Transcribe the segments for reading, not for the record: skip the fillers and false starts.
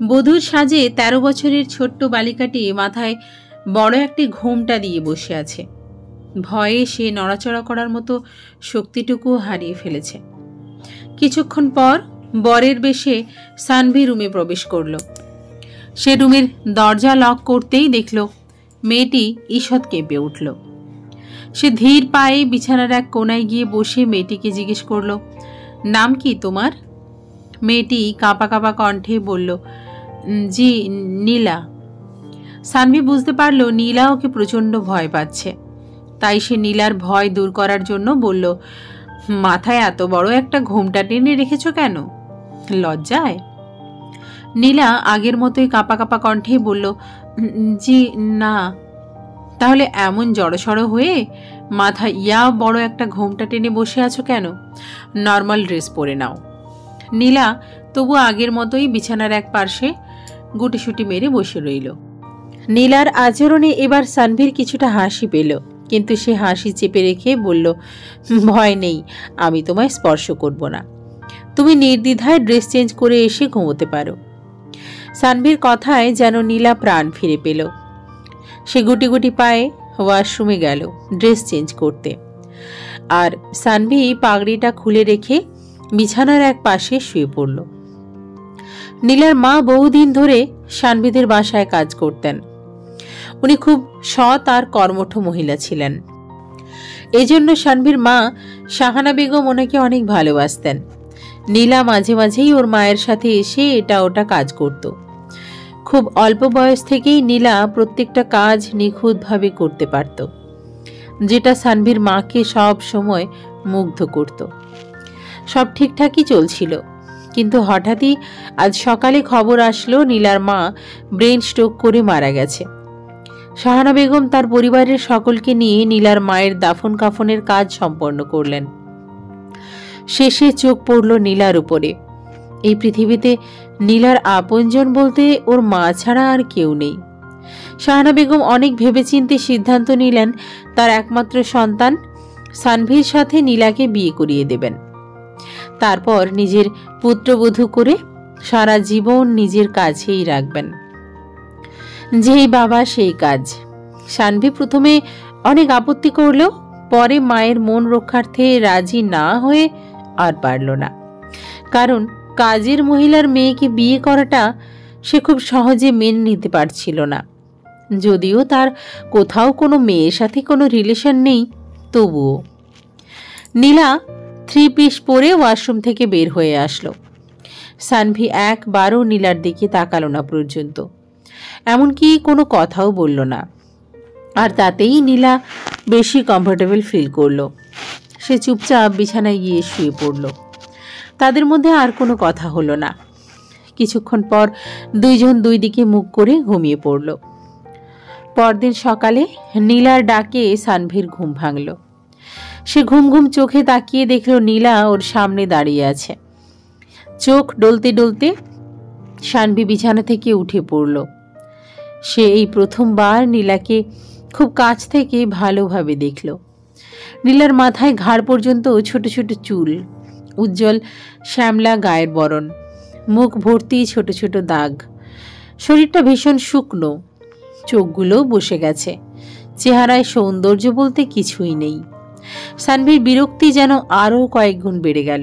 বধূর সাজে ১৩ বছরের ছোট্ট বালিকাটি মাথায় বড় একটি ঘোমটা দিয়ে বসে আছে। ভয়ে সে নড়াচড়া করার মতো শক্তিটুকু হারিয়ে ফেলেছে। কিছুক্ষণ পর বরের বেশে সানভি রুমে প্রবেশ করল। সে রুমের দরজা লক করতেই দেখল মেয়েটি ঈষৎ কেঁপে উঠল। সে ধীর পায়ে বিছানার এক কোনায় গিয়ে বসে মেয়েটিকে জিজ্ঞেস করল, নাম কি তোমার? মেয়েটি কাঁপা কাঁপা কণ্ঠে বলল, জি, নীলা। সানভি বুঝতে পারল নীলা ওকে প্রচণ্ড ভয় পাচ্ছে। তাই সে নীলার ভয় দূর করার জন্য বলল, মাথায় এত বড় একটা ঘোমটা টেনে রেখেছ কেন? লজ্জায়? নীলা আগের মতোই কাঁপা কাঁপা কণ্ঠে বলল, জি না। তাহলে এমন জড়সড় হয়ে মাথায় বড় একটা ঘোমটা টেনে বসে আছো কেন? নর্মাল ড্রেস পরে নাও। নীলা তবু আগের মতোই বিছানার এক পার্শ্বে গুটিসুটি মেরে বসে রইল। নীলার আচরণে এবার সানভীর কিছুটা হাসি পেল, কিন্তু সে হাসি চেপে রেখে বলল, ভয় নেই, আমি তোমায় স্পর্শ করব না। তুমি নির্দ্বিধায় ড্রেস চেঞ্জ করে এসে ঘুমোতে পারো। সানভীর কথায় যেন নীলা প্রাণ ফিরে পেল। সে গুটি গুটি পায়ে ওয়াশরুমে গেল ড্রেস চেঞ্জ করতে, আর সানভি পাগড়িটা খুলে রেখে বিছানার এক পাশে শুয়ে পড়ল। নীলার মা বহুদিন ধরে সানভিদের বাসায় কাজ করতেন। উনি খুব সৎ আর কর্মঠ মহিলা ছিলেন। এজন্য সানভির মা শাহানা বেগম ওনাকে অনেক ভালোবাসতেন। নীলা মাঝে মাঝেই ওর মায়ের সাথে এসে এটা ওটা কাজ করত। খুব অল্প বয়স থেকেই নীলা প্রত্যেকটা কাজ নিখুঁতভাবে করতে পারত, যেটা সানভির মাকে সব সময় মুগ্ধ করত। সব ঠিকঠাকই চলছিল, কিন্তু হঠাৎই আজ সকালে খবর আসলো নীলার মা ব্রেন স্ট্রোক করে মারা গেছে। শাহানা বেগম তার পরিবারের সকলকে নিয়ে নীলার মায়ের দাফন কাফনের কাজ সম্পন্ন করলেন। শেষে চোখ পড়ল নীলার উপরে। এই পৃথিবীতে নীলার আপনজন বলতে ওর মা ছাড়া আর কেউ নেই। শাহানা বেগম অনেক ভেবেচিন্তে সিদ্ধান্ত নিলেন তার একমাত্র সন্তান সানভির সাথে নীলাকে বিয়ে করিয়ে দেবেন। তারপর নিজের পুত্রবধূ করে সারা জীবন নিজের কাছেই রাখবেন। যেই বাবা সেই কাজ। সানভি প্রথমে অনেক আপত্তি করলেও পরে মায়ের মন রক্ষার্থে রাজি না হয়ে আর পারল না। কারণ কাজের মহিলার মেয়েকে বিয়ে করাটা সে খুব সহজে মেনে নিতে পারছিল না। যদিও তার কোথাও কোনো মেয়ের সাথে কোনো রিলেশন নেই, তবুও। নীলা 3 পিস পরে ওয়াশরুম থেকে বের হয়ে আসলো। সানভি একবারও নীলার দিকে তাকালো না পর্যন্ত, এমনকি কোনো কথাও বলল না। আর তাতেই নীলা বেশি কমফোর্টেবল ফিল করল। সে চুপচাপ বিছানায় গিয়ে শুয়ে পড়ল। তাদের মধ্যে আর কোনো কথা হলো না। কিছুক্ষণ পর দুইজন দুই দিকে মুখ করে ঘুমিয়ে পড়ল। পরদিন সকালে নীলার ডাকে সানভির ঘুম ভাঙল। সে ঘুম ঘুম চোখে তাকিয়ে দেখল নীলা ওর সামনে দাঁড়িয়ে আছে। চোখ ডলতে ডলতে সানভি বিছানা থেকে উঠে পড়ল। সে এই প্রথমবার নীলাকে খুব কাছ থেকে ভালোভাবে দেখল। নীলার মাথায় ঘাড় পর্যন্ত ছোট ছোট চুল, উজ্জ্বল শ্যামলা গায়ের বরণ, মুখ ভর্তি ছোট ছোট দাগ। শরীরটা ভীষণ শুকনো, চোখগুলো বসে গেছে। চেহারায় সৌন্দর্য বলতে কিছুই নেই। সানভির বিরক্তি যেন আরও কয়েক গুণ বেড়ে গেল।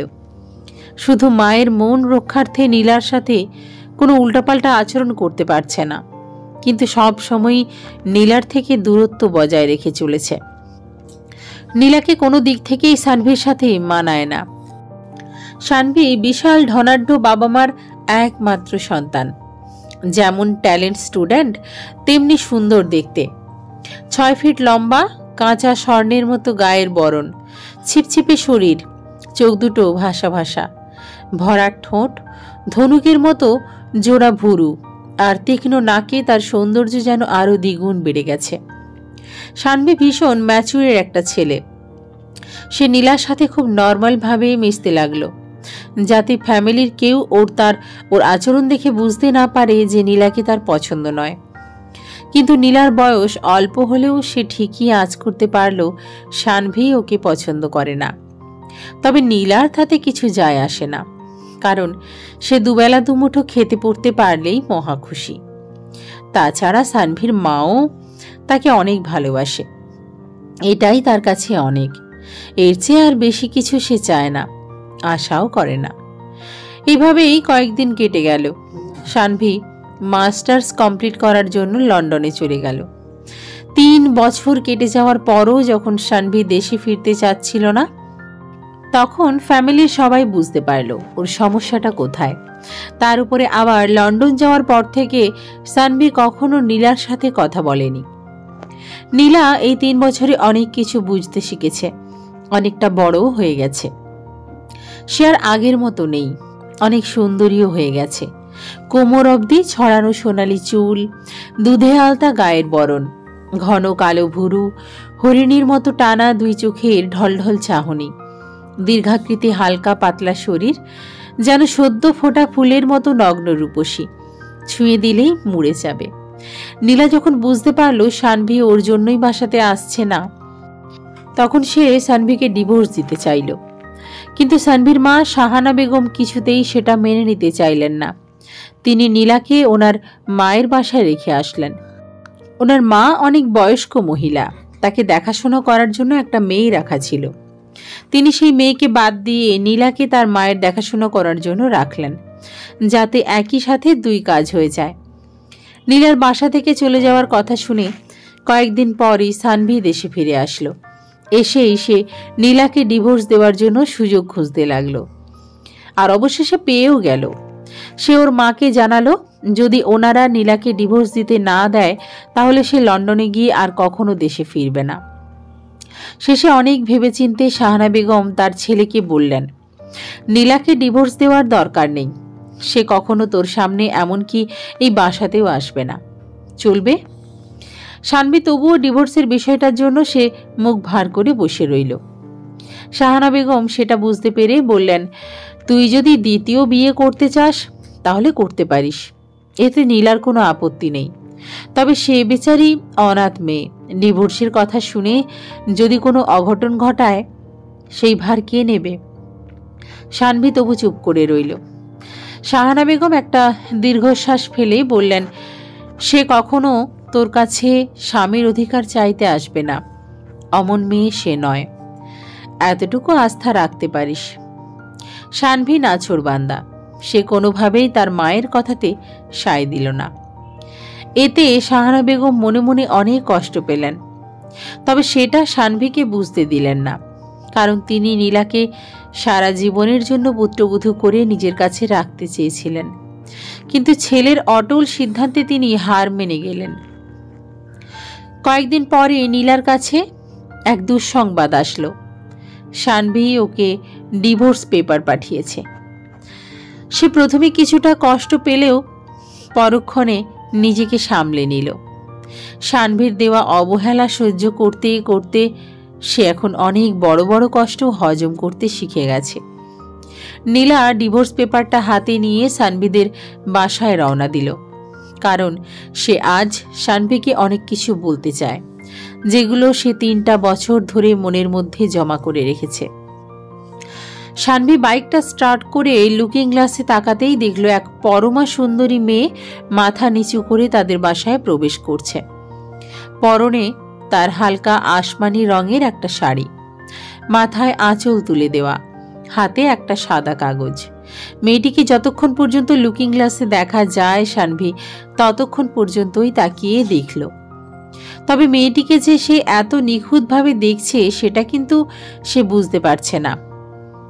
শুধু মায়ের মন রক্ষার্থে নীলার সাথে কোনো উল্টাপাল্টা আচরণ করতে পারছে না, কিন্তু সব সময়ই নীলার থেকে দূরত্ব বজায় রেখে চলেছে। নীলাকে কোনো দিক থেকেই সানভির সাথে মানায় না। সানভি বিশাল ধনাঢ্য বাবা মার একমাত্র সন্তান। যেমন ট্যালেন্ট স্টুডেন্ট, তেমনি সুন্দর দেখতে। 6 ফিট লম্বা, কাঁচা স্বর্ণের মতো গায়ের বরণ, ছিপছিপে শরীর, চোখ দুটো ভাসা ভাসা, ভরাট ঠোঁট, ধনুকের মতো জোড়া ভুরু, আর তীক্ষ্ণ নাকে তার সৌন্দর্য যেন আরো দ্বিগুণ বেড়ে গেছে। সানভি ভীষণ ম্যাচুরের একটা ছেলে। সে নীলার সাথে খুব নর্মালভাবে মিশতে লাগলো, যাতে ফ্যামিলির কেউ ওর আচরণ দেখে বুঝতে না পারে যে নীলাকে তার পছন্দ নয়। কিন্তু নীলার বয়স অল্প হলেও সে ঠিকই আঁচ করতে পারল সানভি ওকে পছন্দ করে না। তবে নীলার তাতে কিছু যায় আসে না, কারণ সে দুবেলা দুমুঠো খেতে পড়তে পারলেই মহা খুশি। তাছাড়া সানভীর মাও তাকে অনেক ভালোবাসে, এটাই তার কাছে অনেক। এর চেয়ে আর বেশি কিছু সে চায় না, আশাও করে না। এভাবেই কয়েকদিন কেটে গেল। সানভি মাস্টার্স কমপ্লিট করার জন্য লন্ডনে চলে গেল। 3 বছর কেটে যাওয়ার পরও যখন সানভি দেশে ফিরতে চাচ্ছিল না, তখন ফ্যামিলির সবাই বুঝতে পারল ওর সমস্যাটা কোথায়। তার উপরে আবার লন্ডন যাওয়ার পর থেকে সানভি কখনো নীলার সাথে কথা বলেনি। নীলা এই 3 বছরে অনেক কিছু বুঝতে শিখেছে, অনেকটা বড়ও হয়ে গেছে। সে আর আগের মতো নেই, অনেক সুন্দরীও হয়ে গেছে। কোমর অবধি ছড়ানো সোনালি চুল, দুধে আলতা গায়ের বরণ, ঘন কালো ভুরু, হরিণীর মতো টানা 2 চোখের ঢলঢল চাহনি, দীর্ঘাকৃতি হালকা পাতলা শরীর, যেন সদ্য ফোটা ফুলের মতো নগ্ন রূপসী, ছুঁয়ে দিলেই মুড়ে যাবে। নীলা যখন বুঝতে পারল সানভি ওর জন্যই বাসাতে আসছে না, তখন সে সানভিকে ডিভোর্স দিতে চাইল। কিন্তু সানভির মা শাহানা বেগম কিছুতেই সেটা মেনে নিতে চাইলেন না। তিনি নীলাকে ওনার মায়ের বাসায় রেখে আসলেন। ওনার মা অনেক বয়স্ক মহিলা, তাকে দেখাশোনা করার জন্য একটা মেয়ে রাখা ছিল। তিনি সেই মেয়েকে বাদ দিয়ে নীলাকে তার মায়ের দেখাশোনা করার জন্য রাখলেন, যাতে একই সাথে 2 কাজ হয়ে যায়। নীলার বাসা থেকে চলে যাওয়ার কথা শুনে কয়েকদিন পরই সানভি দেশে ফিরে আসলো। এসেই সে নীলাকে ডিভোর্স দেওয়ার জন্য সুযোগ খুঁজতে লাগলো, আর অবশেষে পেয়েও গেল। সে ওর মাকে জানালো যদি ওনারা নীলাকে ডিভোর্স দিতে না দেয় তাহলে সে লন্ডনে গিয়ে আর কখনো দেশে ফিরবে না। শেষে অনেক ভেবেচিন্তে শাহানা বেগম তার ছেলেকে বললেন, নীলাকে ডিভোর্স দেওয়ার দরকার নেই, সে কখনো তোর সামনে এমনকি এই বাসাতেও আসবে না, চলবে। সানভি তবুও ডিভোর্সের বিষয়টার জন্য সে মুখ ভার করে বসে রইল। শাহানা বেগম সেটা বুঝতে পেরে বললেন, তুই যদি দ্বিতীয় বিয়ে করতে চাস তাহলে করতে পারিস, এতে নীলার কোনো আপত্তি নেই। তবে সে বেচারি অনাথ মেয়ে, ডিভোর্সের কথা শুনে যদি কোনো অঘটন ঘটায় সেই ভার কে নেবে? সানভি তবু চুপ করে রইল। শাহানা বেগম একটা দীর্ঘশ্বাস ফেলে বললেন, সে কখনো তোর কাছে স্বামীর অধিকার চাইতে আসবে না, অমন মেয়ে সে নয়, এতটুকু আস্থা রাখতে পারিস। সানভি নাছোড়বান্দা, সে কোনোভাবেই তার মায়ের কথাতে সায় দিল না। এতে শাহানা বেগম মনে মনে অনেক কষ্ট পেলেন, তবে সেটা সানভিকে বুঝতে দিলেন না, কারণ তিনি নীলাকে সারা জীবনের জন্য পুত্রবধূ করে নিজের কাছে রাখতে চেয়েছিলেন। কিন্তু ছেলের অটল সিদ্ধান্তে তিনি হার মেনে গেলেন। কয়েকদিন পরে নীলার কাছে এক দুঃসংবাদ আসলো, সানভি ওকে ডিভোর্স পেপার পাঠিয়েছে। সে প্রথমে কিছুটা কষ্ট পেলেও পরক্ষণে নিজেকে সামলে নিল। সানভির দেওয়া অবহেলা সহ্য করতে করতে সে এখন অনেক বড় বড় কষ্ট হজম করতে শিখে গেছে। নীলা ডিভোর্স পেপারটা হাতে নিয়ে সানভিদের বাসায় রওনা দিল, কারণ সে আজ সানভিকে অনেক কিছু বলতে চায়, যেগুলো সে 3টা বছর ধরে মনের মধ্যে জমা করে রেখেছে। সানভি বাইকটা স্টার্ট করে লুকিং গ্লাসে তাকাতেই দেখল এক পরমা সুন্দরী মেয়ে মাথা নিচু করে তাদের বাসায় প্রবেশ করছে। পরনে তার হালকা আসমানি রঙের একটা শাড়ি, মাথায় আঁচল তুলে দেওয়া, হাতে একটা সাদা কাগজ। মেয়েটিকে যতক্ষণ পর্যন্ত লুকিং গ্লাসে দেখা যায় সানভি ততক্ষণ পর্যন্তই তাকিয়ে দেখল। তবে মেয়েটিকে যে সে এত নিখুঁতভাবে দেখছে সেটা কিন্তু সে বুঝতে পারছে না,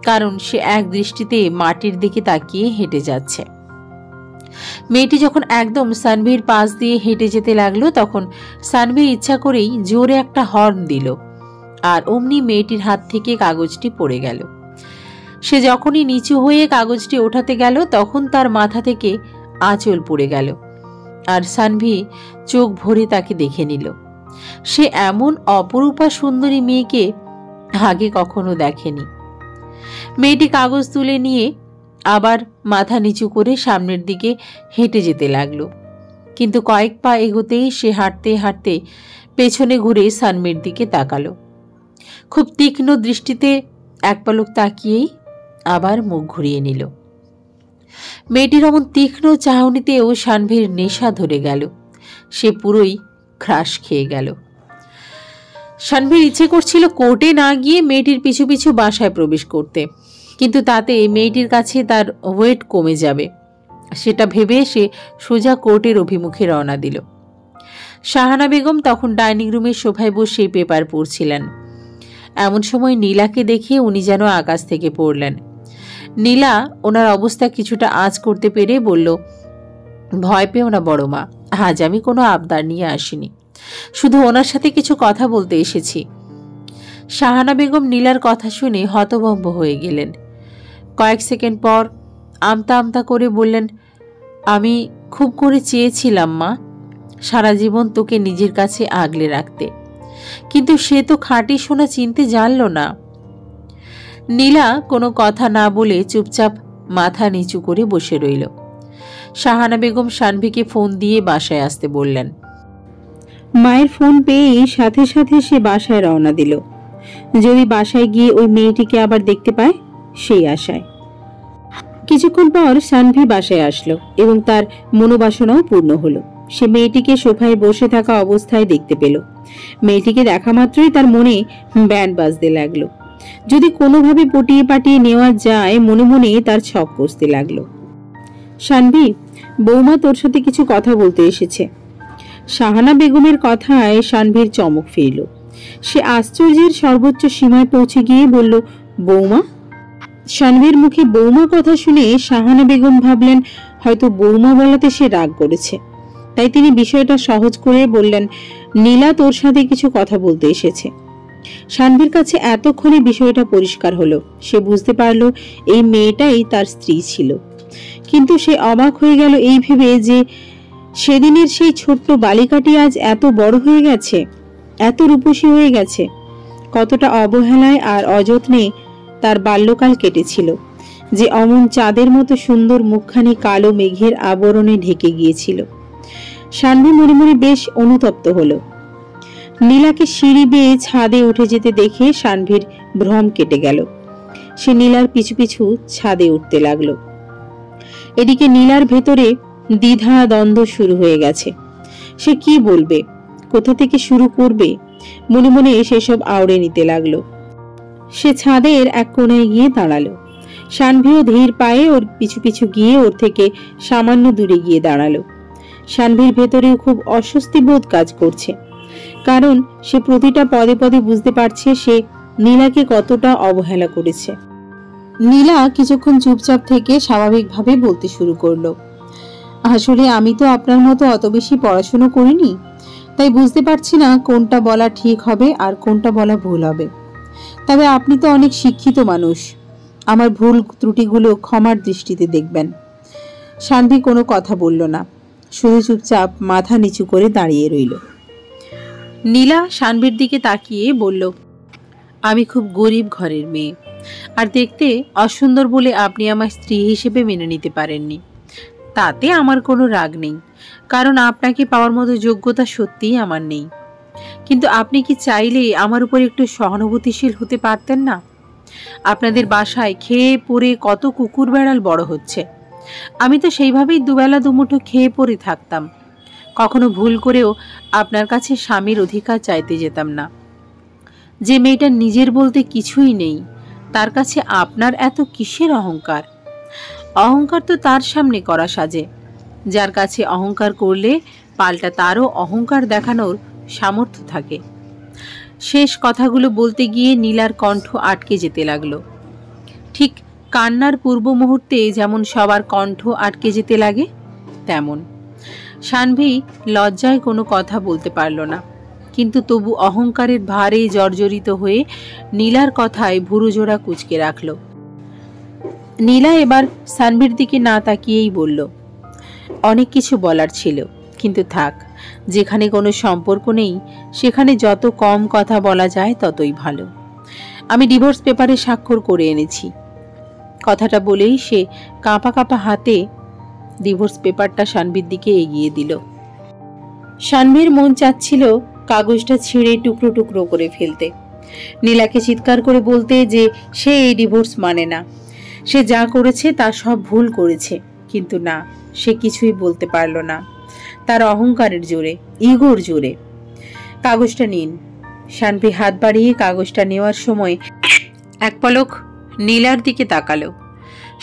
কারণ সে এক দৃষ্টিতে মাটির দিকে তাকিয়ে হেঁটে যাচ্ছে। মেয়েটি যখন একদম সানভির পাশ দিয়ে হেঁটে যেতে লাগলো তখন সানভি ইচ্ছা করেই জোরে একটা হর্ন দিল, আর অমনি মেয়েটির হাত থেকে কাগজটি পড়ে গেল। সে যখনই নিচু হয়ে কাগজটি ওঠাতে গেল তখন তার মাথা থেকে আঁচল পড়ে গেল, আর সানভি চোখ ভরে তাকে দেখে নিল। সে এমন অপরূপা সুন্দরী মেয়েকে আগে কখনো দেখেনি। মেয়েটি কাগজ তুলে নিয়ে আবার মাথা নিচু করে সামনের দিকে হেঁটে যেতে লাগলো, কিন্তু কয়েক পা এগোতেই সে হাঁটতে হাঁটতে পেছনে ঘুরে সানভির দিকে তাকালো। খুব তীক্ষ্ণ দৃষ্টিতে এক পলক তাকিয়েই আবার মুখ ঘুরিয়ে নিল। মেয়েটির অমন তীক্ষ্ণ চাহনিতেও সানভীর নেশা ধরে গেল। সে পুরোই ক্রাশ খেয়ে গেল। সানভীর ইচ্ছে করছিল কোর্টে না গিয়ে মেয়েটির পিছু পিছু বাসায় প্রবেশ করতে, কিন্তু তাতে মেয়েটির কাছে তার ওয়েট কমে যাবে। সেটা ভেবে সে সোজা কোর্টের অভিমুখে রওনা দিল। শাহানা বেগম তখন ডাইনিং রুমের সোফায় বসে পেপার পড়ছিলেন। এমন সময় নীলাকে দেখে উনি যেন আকাশ থেকে পড়লেন। নীলা ওনার অবস্থা কিছুটা আঁচ করতে পেরে বলল, ভয় পেও না বড় মা, আজ আমি কোনো আবদার নিয়ে আসিনি, শুধু ওনার সাথে কিছু কথা বলতে এসেছি। শাহানা বেগম নীলার কথা শুনে হতভম্ব হয়ে গেলেন। কয়েক সেকেন্ড পর আমতা আমতা করে বললেন, আমি খুব করে চেয়েছিলাম মা, সারা জীবন তোকে নিজের কাছে আগলে রাখতে, কিন্তু সে তো খাঁটি সোনা চিনতে জানল না। নীলা কোনো কথা না বলে চুপচাপ মাথা নিচু করে বসে রইল। শাহানা বেগম সানভীকে ফোন দিয়ে বাসায় আসতে বললেন। মায়ের ফোন পেয়ে সাথে সাথে সে বাসায় রওনা দিল, যদি বাসায় গিয়ে ওই মেয়েটিকে আবার দেখতে পায় সেই আশায়। কিছুক্ষণ পর সানভী বাসায় আসলো এবং তার মনোবাসনাও পূর্ণ হলো। সে মেয়েটিকে সোফায় বসে থাকা অবস্থায় দেখতে পেল। মেয়েটিকে দেখা মাত্রই তার মনে ব্যান্ড বাজতে লাগলো। যদি কোনোভাবে পটিয়ে পাটিয়ে নেওয়া যায় মনে মনে তার ছক কষতে লাগলো। সানভী, বৌমা তোর সাথে কিছু কথা বলতে এসেছে। শাহানা বেগমের কথায় সানভীর চমক ফিরল। সে আশ্চর্যের সর্বোচ্চ সীমায় পৌঁছে গিয়ে বলল, বৌমা? সানভীর মুখে বৌমা কথা শুনে শাহানা বেগম ভাবলেন হয়তো বৌমা বলাতে সে রাগ করেছে, তাই তিনি বিষয়টা সহজ করে বললেন, নীলা তোর সাথে কিছু কথা বলতে এসেছে। সানভীর কাছে এতক্ষণে বিষয়টা পরিষ্কার হলো। সে বুঝতে পারল এই মেয়েটাই তার স্ত্রী ছিল, কিন্তু সে অবাক হয়ে গেল এই ভেবে যে সেদিনের সেই ছোট্ট বালিকাটি আজ এত বড় হয়ে গেছে, এত রূপসী হয়ে গেছে। কতটা অবহেলায় আর অযত্নে তার বাল্যকাল কেটেছিল, যে অমন চাঁদের মতো সুন্দর মুখখানি কালো মেঘের আবরণে ঢেকে গিয়েছিল। সানভী মনে মনে বেশ অনুতপ্ত হলো। নীলাকে সিঁড়ি বেয়ে ছাদে উঠে যেতে দেখে সানভীর ভ্রম কেটে গেল। সে নীলার পিছু পিছু ছাদে উঠতে লাগলো। এদিকে নীলার ভেতরে দ্বিধা দ্বন্দ্ব শুরু হয়ে গেছে। সে কি বলবে, কোথা থেকে শুরু করবে, মনে মনে সেসব আওড়ে নিতে লাগলো। সে ছাদের এক কোণায় গিয়ে দাঁড়ালো। সানভীও ধীর পায়ে ওর পিছু পিছু গিয়ে ওর থেকে সামান্য দূরে গিয়ে দাঁড়ালো। সানভীর ভেতরেও খুব অস্বস্তি বোধ কাজ করছে, কারণ সে প্রতিটা পদে পদে বুঝতে পারছে সে নীলাকে কতটা অবহেলা করেছে। নীলা কিছুক্ষণ চুপচাপ থেকে স্বাভাবিকভাবে বলতে শুরু করলো, আসলে আমি তো আপনার মতো অত বেশি পড়াশোনা করিনি, তাই বুঝতে পারছি না কোনটা বলা ঠিক হবে আর কোনটা বলা ভুল হবে। তবে আপনি তো অনেক শিক্ষিত মানুষ, আমার ভুল ত্রুটিগুলো ক্ষমার দৃষ্টিতে দেখবেন। সানভী কোনো কথা বলল না, শুধু চুপচাপ মাথা নিচু করে দাঁড়িয়ে রইল। নীলা সানভীর দিকে তাকিয়ে বলল, আমি খুব গরিব ঘরের মেয়ে, আর দেখতে অসুন্দর বলে আপনি আমার স্ত্রী হিসেবে মেনে নিতে পারেননি। তাতে আমার কোনো রাগ নেই, কারণ আপনাকে পাওয়ার মতো যোগ্যতা সত্যিই আমার নেই। কিন্তু আপনি কি চাইলে আমার উপর একটু সহানুভূতিশীল হতে পারতেন না? আপনাদের বাসায় খেয়ে পরে কত কুকুর বেড়াল বড় হচ্ছে, আমি তো সেইভাবেই দুবেলা দুমুঠো খেয়ে পরে থাকতাম। কখনো ভুল করেও আপনার কাছে স্বামীর অধিকার চাইতে যেতাম না। যে মেয়েটা নিজের বলতে কিছুই নেই, তার কাছে আপনার এত কিসের অহংকার? অহংকার তো তার সামনে করা সাজে, যার কাছে অহংকার করলে পাল্টা তারও অহংকার দেখানোর সামর্থ্য থাকে। শেষ কথাগুলো বলতে গিয়ে নীলার কণ্ঠ আটকে যেতে লাগলো। ঠিক কান্নার পূর্ব মুহূর্তে যেমন সবার কণ্ঠ আটকে যেতে লাগে তেমন। সানভী লজ্জায় কোনো কথা বলতে পারল না, কিন্তু তবু অহংকারের ভারে জর্জরিত হয়ে নীলার কথায় ভুরুজোড়া কুঁচকে রাখল। নীলা এবার সানভীর দিকে না তাকিয়েই বলল, অনেক কিছু বলার ছিল, কিন্তু থাক, যেখানে কোনো সম্পর্ক নেই সেখানে যত কম কথা বলা যায় ততই ভালো। আমি ডিভোর্স পেপারে স্বাক্ষর করে এনেছি। কথাটা বলেই সে কাঁপা কাঁপা হাতে ডিভোর্স পেপারটা সানভীর দিকে এগিয়ে দিল। সানভীর মন চাচ্ছিল কাগজটা ছিঁড়ে টুকরো টুকরো করে ফেলতে, নীলাকে চিৎকার করে বলতে যে সে এই ডিভোর্স মানে না, সে যা করেছে তা সব ভুল করেছে, কিন্তু না, সে কিছুই বলতে পারল না, তার অহংকারের জোরে, ইগোর জোরে। কাগজটা নিন। শানভি হাত বাড়িয়ে কাগজটা নেওয়ার সময় এক পলক নীলার দিকে তাকালো।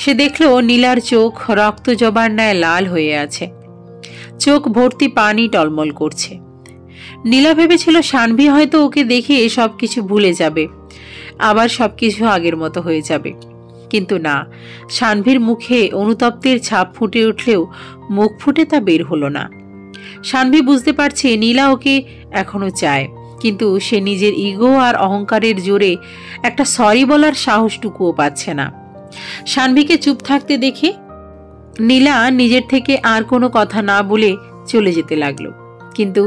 সে দেখল নীলার চোখ রক্ত জবার ন্যায় লাল হয়ে আছে, চোখ ভর্তি পানি টলমল করছে। নীলা ভেবেছিল শানভি হয়তো ওকে দেখে সবকিছু ভুলে যাবে, আবার সবকিছু আগের মতো হয়ে যাবে, কিন্তু না, শানভির মুখে অনুতপ্তের ছাপ ফুটে উঠলেও মুখ ফুটে তা বের হলো না। শানভি বুঝতে পারছে নীলা ওকে এখনো চায়, কিন্তু সে নিজের ইগো আর অহংকারের জোরে একটা সরি বলার সাহসটুকুও পাচ্ছে না। শানভিকে চুপ থাকতে দেখে নীলা নিজের থেকে আর কোনো কথা না বলে চলে যেতে লাগলো, কিন্তু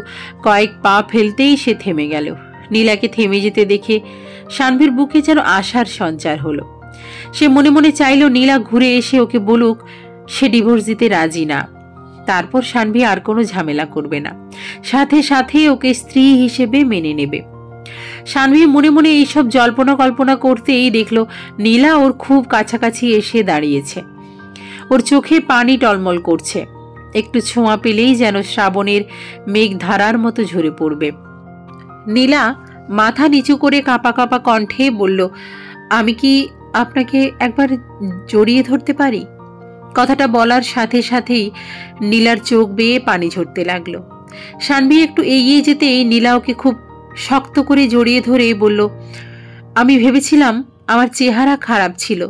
কয়েক পা ফেলতেই সে থেমে গেল। নীলাকে থেমে যেতে দেখে শানভির বুকে যেন আশার সঞ্চার হলো। সে মনে মনে চাইল নীলা ঘুরে এসে ওকে বলুক সে ডিভোর্স দিতে রাজি না, তারপর শানভি আর কোনো ঝামেলা করবে না, সাথে সাথে ওকে স্ত্রী হিসেবে মেনে নেবে। শানভি মনে মনে এইসব জল্পনা কল্পনা করতেই দেখল নীলা ওর খুব কাছাকাছি এসে দাঁড়িয়েছে। ওর চোখে পানি টলমল করছে, একটু ছোঁয়া পেলেই যেন শ্রাবণের মেঘ ধারার মতো ঝরে পড়বে। নীলা মাথা নিচু করে কাঁপা কাঁপা কণ্ঠে বলল, আমি কি আপনাকে একবার জড়িয়ে ধরতে পারি? কথাটা বলার সাথে সাথেই নীলার চোখ বেয়ে পানি ঝরতে লাগলো। শানভি একটু এগিয়ে যেতেই নীলা ওকে খুব শক্ত করে জড়িয়ে ধরে বলল, আমি ভেবেছিলাম আমার চেহারা খারাপ ছিল,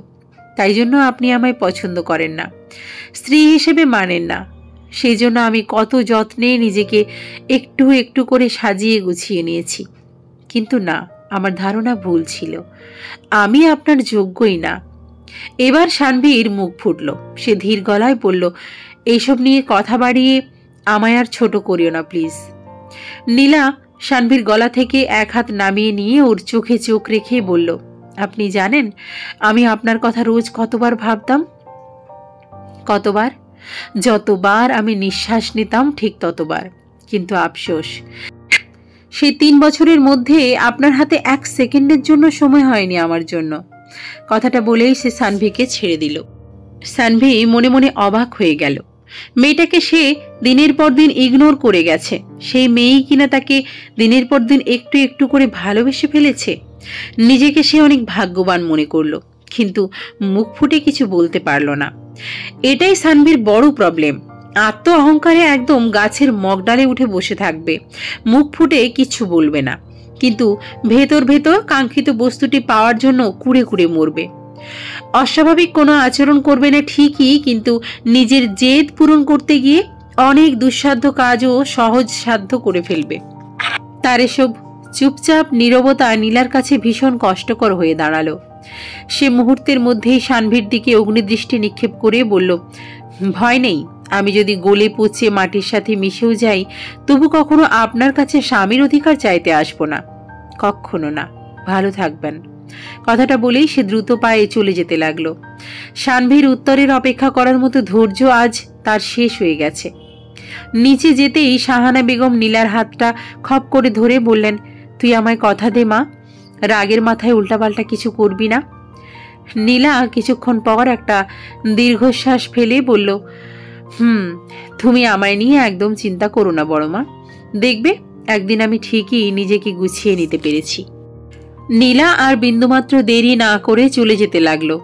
তাই জন্য আপনি আমায় পছন্দ করেন না, স্ত্রী হিসেবে মানেন না। সেই জন্য আমি কত যত্নে নিজেকে একটু একটু করে সাজিয়ে গুছিয়ে নিয়েছি, কিন্তু না, আমার ধারণা ভুল ছিল, আমি আপনার যোগ্যই না। এবার শানভির মুখ ফুটল, সে ধীর গলায় বলল, এইসব নিয়ে কথা বাড়িয়ে আমায় আর ছোট করিও না প্লিজ। নীলা শানভির গলা থেকে এক হাত নামিয়ে নিয়ে ওর চোখে চোখ রেখে বলল, আপনি জানেন আমি আপনার কথা রোজ কতবার ভাবতাম? কতবার? যতবার আমি নিঃশ্বাস নিতাম ঠিক ততবার, কিন্তু আফসোস সেই 3 বছরের মধ্যে আপনার হাতে 1 সেকেন্ডের জন্য সময় হয়নি আমার জন্য। কথাটা বলেই সে সানভিকে ছেড়ে দিল। সানভি মনে মনে অবাক হয়ে গেল, মেয়েটাকে সে দিনের পর দিন ইগনোর করে গেছে, সেই মেয়েই কিনা তাকে দিনের পর দিন একটু একটু করে ভালোবেসে ফেলেছে। নিজেকে সে অনেক ভাগ্যবান মনে করলো, কিন্তু মুখ ফুটে কিছু বলতে পারল না। এটাই সানভির বড় প্রবলেম, আত্ম অহংকারে একদম গাছের মগডালে উঠে বসে থাকবে, মুখ ফুটে কিছু বলবে না, কিন্তু ভেতর ভেতর কাঙ্ক্ষিত বস্তুটি পাওয়ার জন্য কুড়ে কুড়ে মরবে। অস্বাভাবিক কোনো আচরণ করবে না ঠিকই, কিন্তু নিজের জেদ পূরণ করতে গিয়ে অনেক দুঃসাধ্য কাজও সহজ সাধ্য করে ফেলবে। তার এসব চুপচাপ নীরবতা নীলার কাছে ভীষণ কষ্টকর হয়ে দাঁড়ালো। সে মুহূর্তের মধ্যেই শানভির দিকে অগ্নিদৃষ্টি নিক্ষেপ করে বলল, ভয় নেই, আমি যদি গলে পচে মাটির সাথে মিশেও যাই তবু কখনো আপনার কাছে স্বামীর অধিকার চাইতে আসবো না, কখনো না। ভালো থাকবেন। কথাটা বলেই সে দ্রুত পায়ে চলে যেতে লাগলো। শানভির উত্তরের অপেক্ষা করার মতো ধৈর্য আজ তার শেষ হয়ে গেছে। নিচে যেতেই শাহানা বেগম নীলার হাতটা খপ করে ধরে বললেন, তুই আমায় কথা দে মা, রাগের মাথায় উল্টাপাল্টা কিছু করবি না। নীলা কিছুক্ষণ পর একটা দীর্ঘশ্বাস ফেলে বলল, তুমি আমায় নিয়ে একদম চিন্তা করো না বড় মা, দেখবে একদিন আমি ঠিকই নিজেকে গুছিয়ে নিতে পেরেছি। নীলা আর বিন্দুমাত্র দেরি না করে চলে যেতে লাগলো।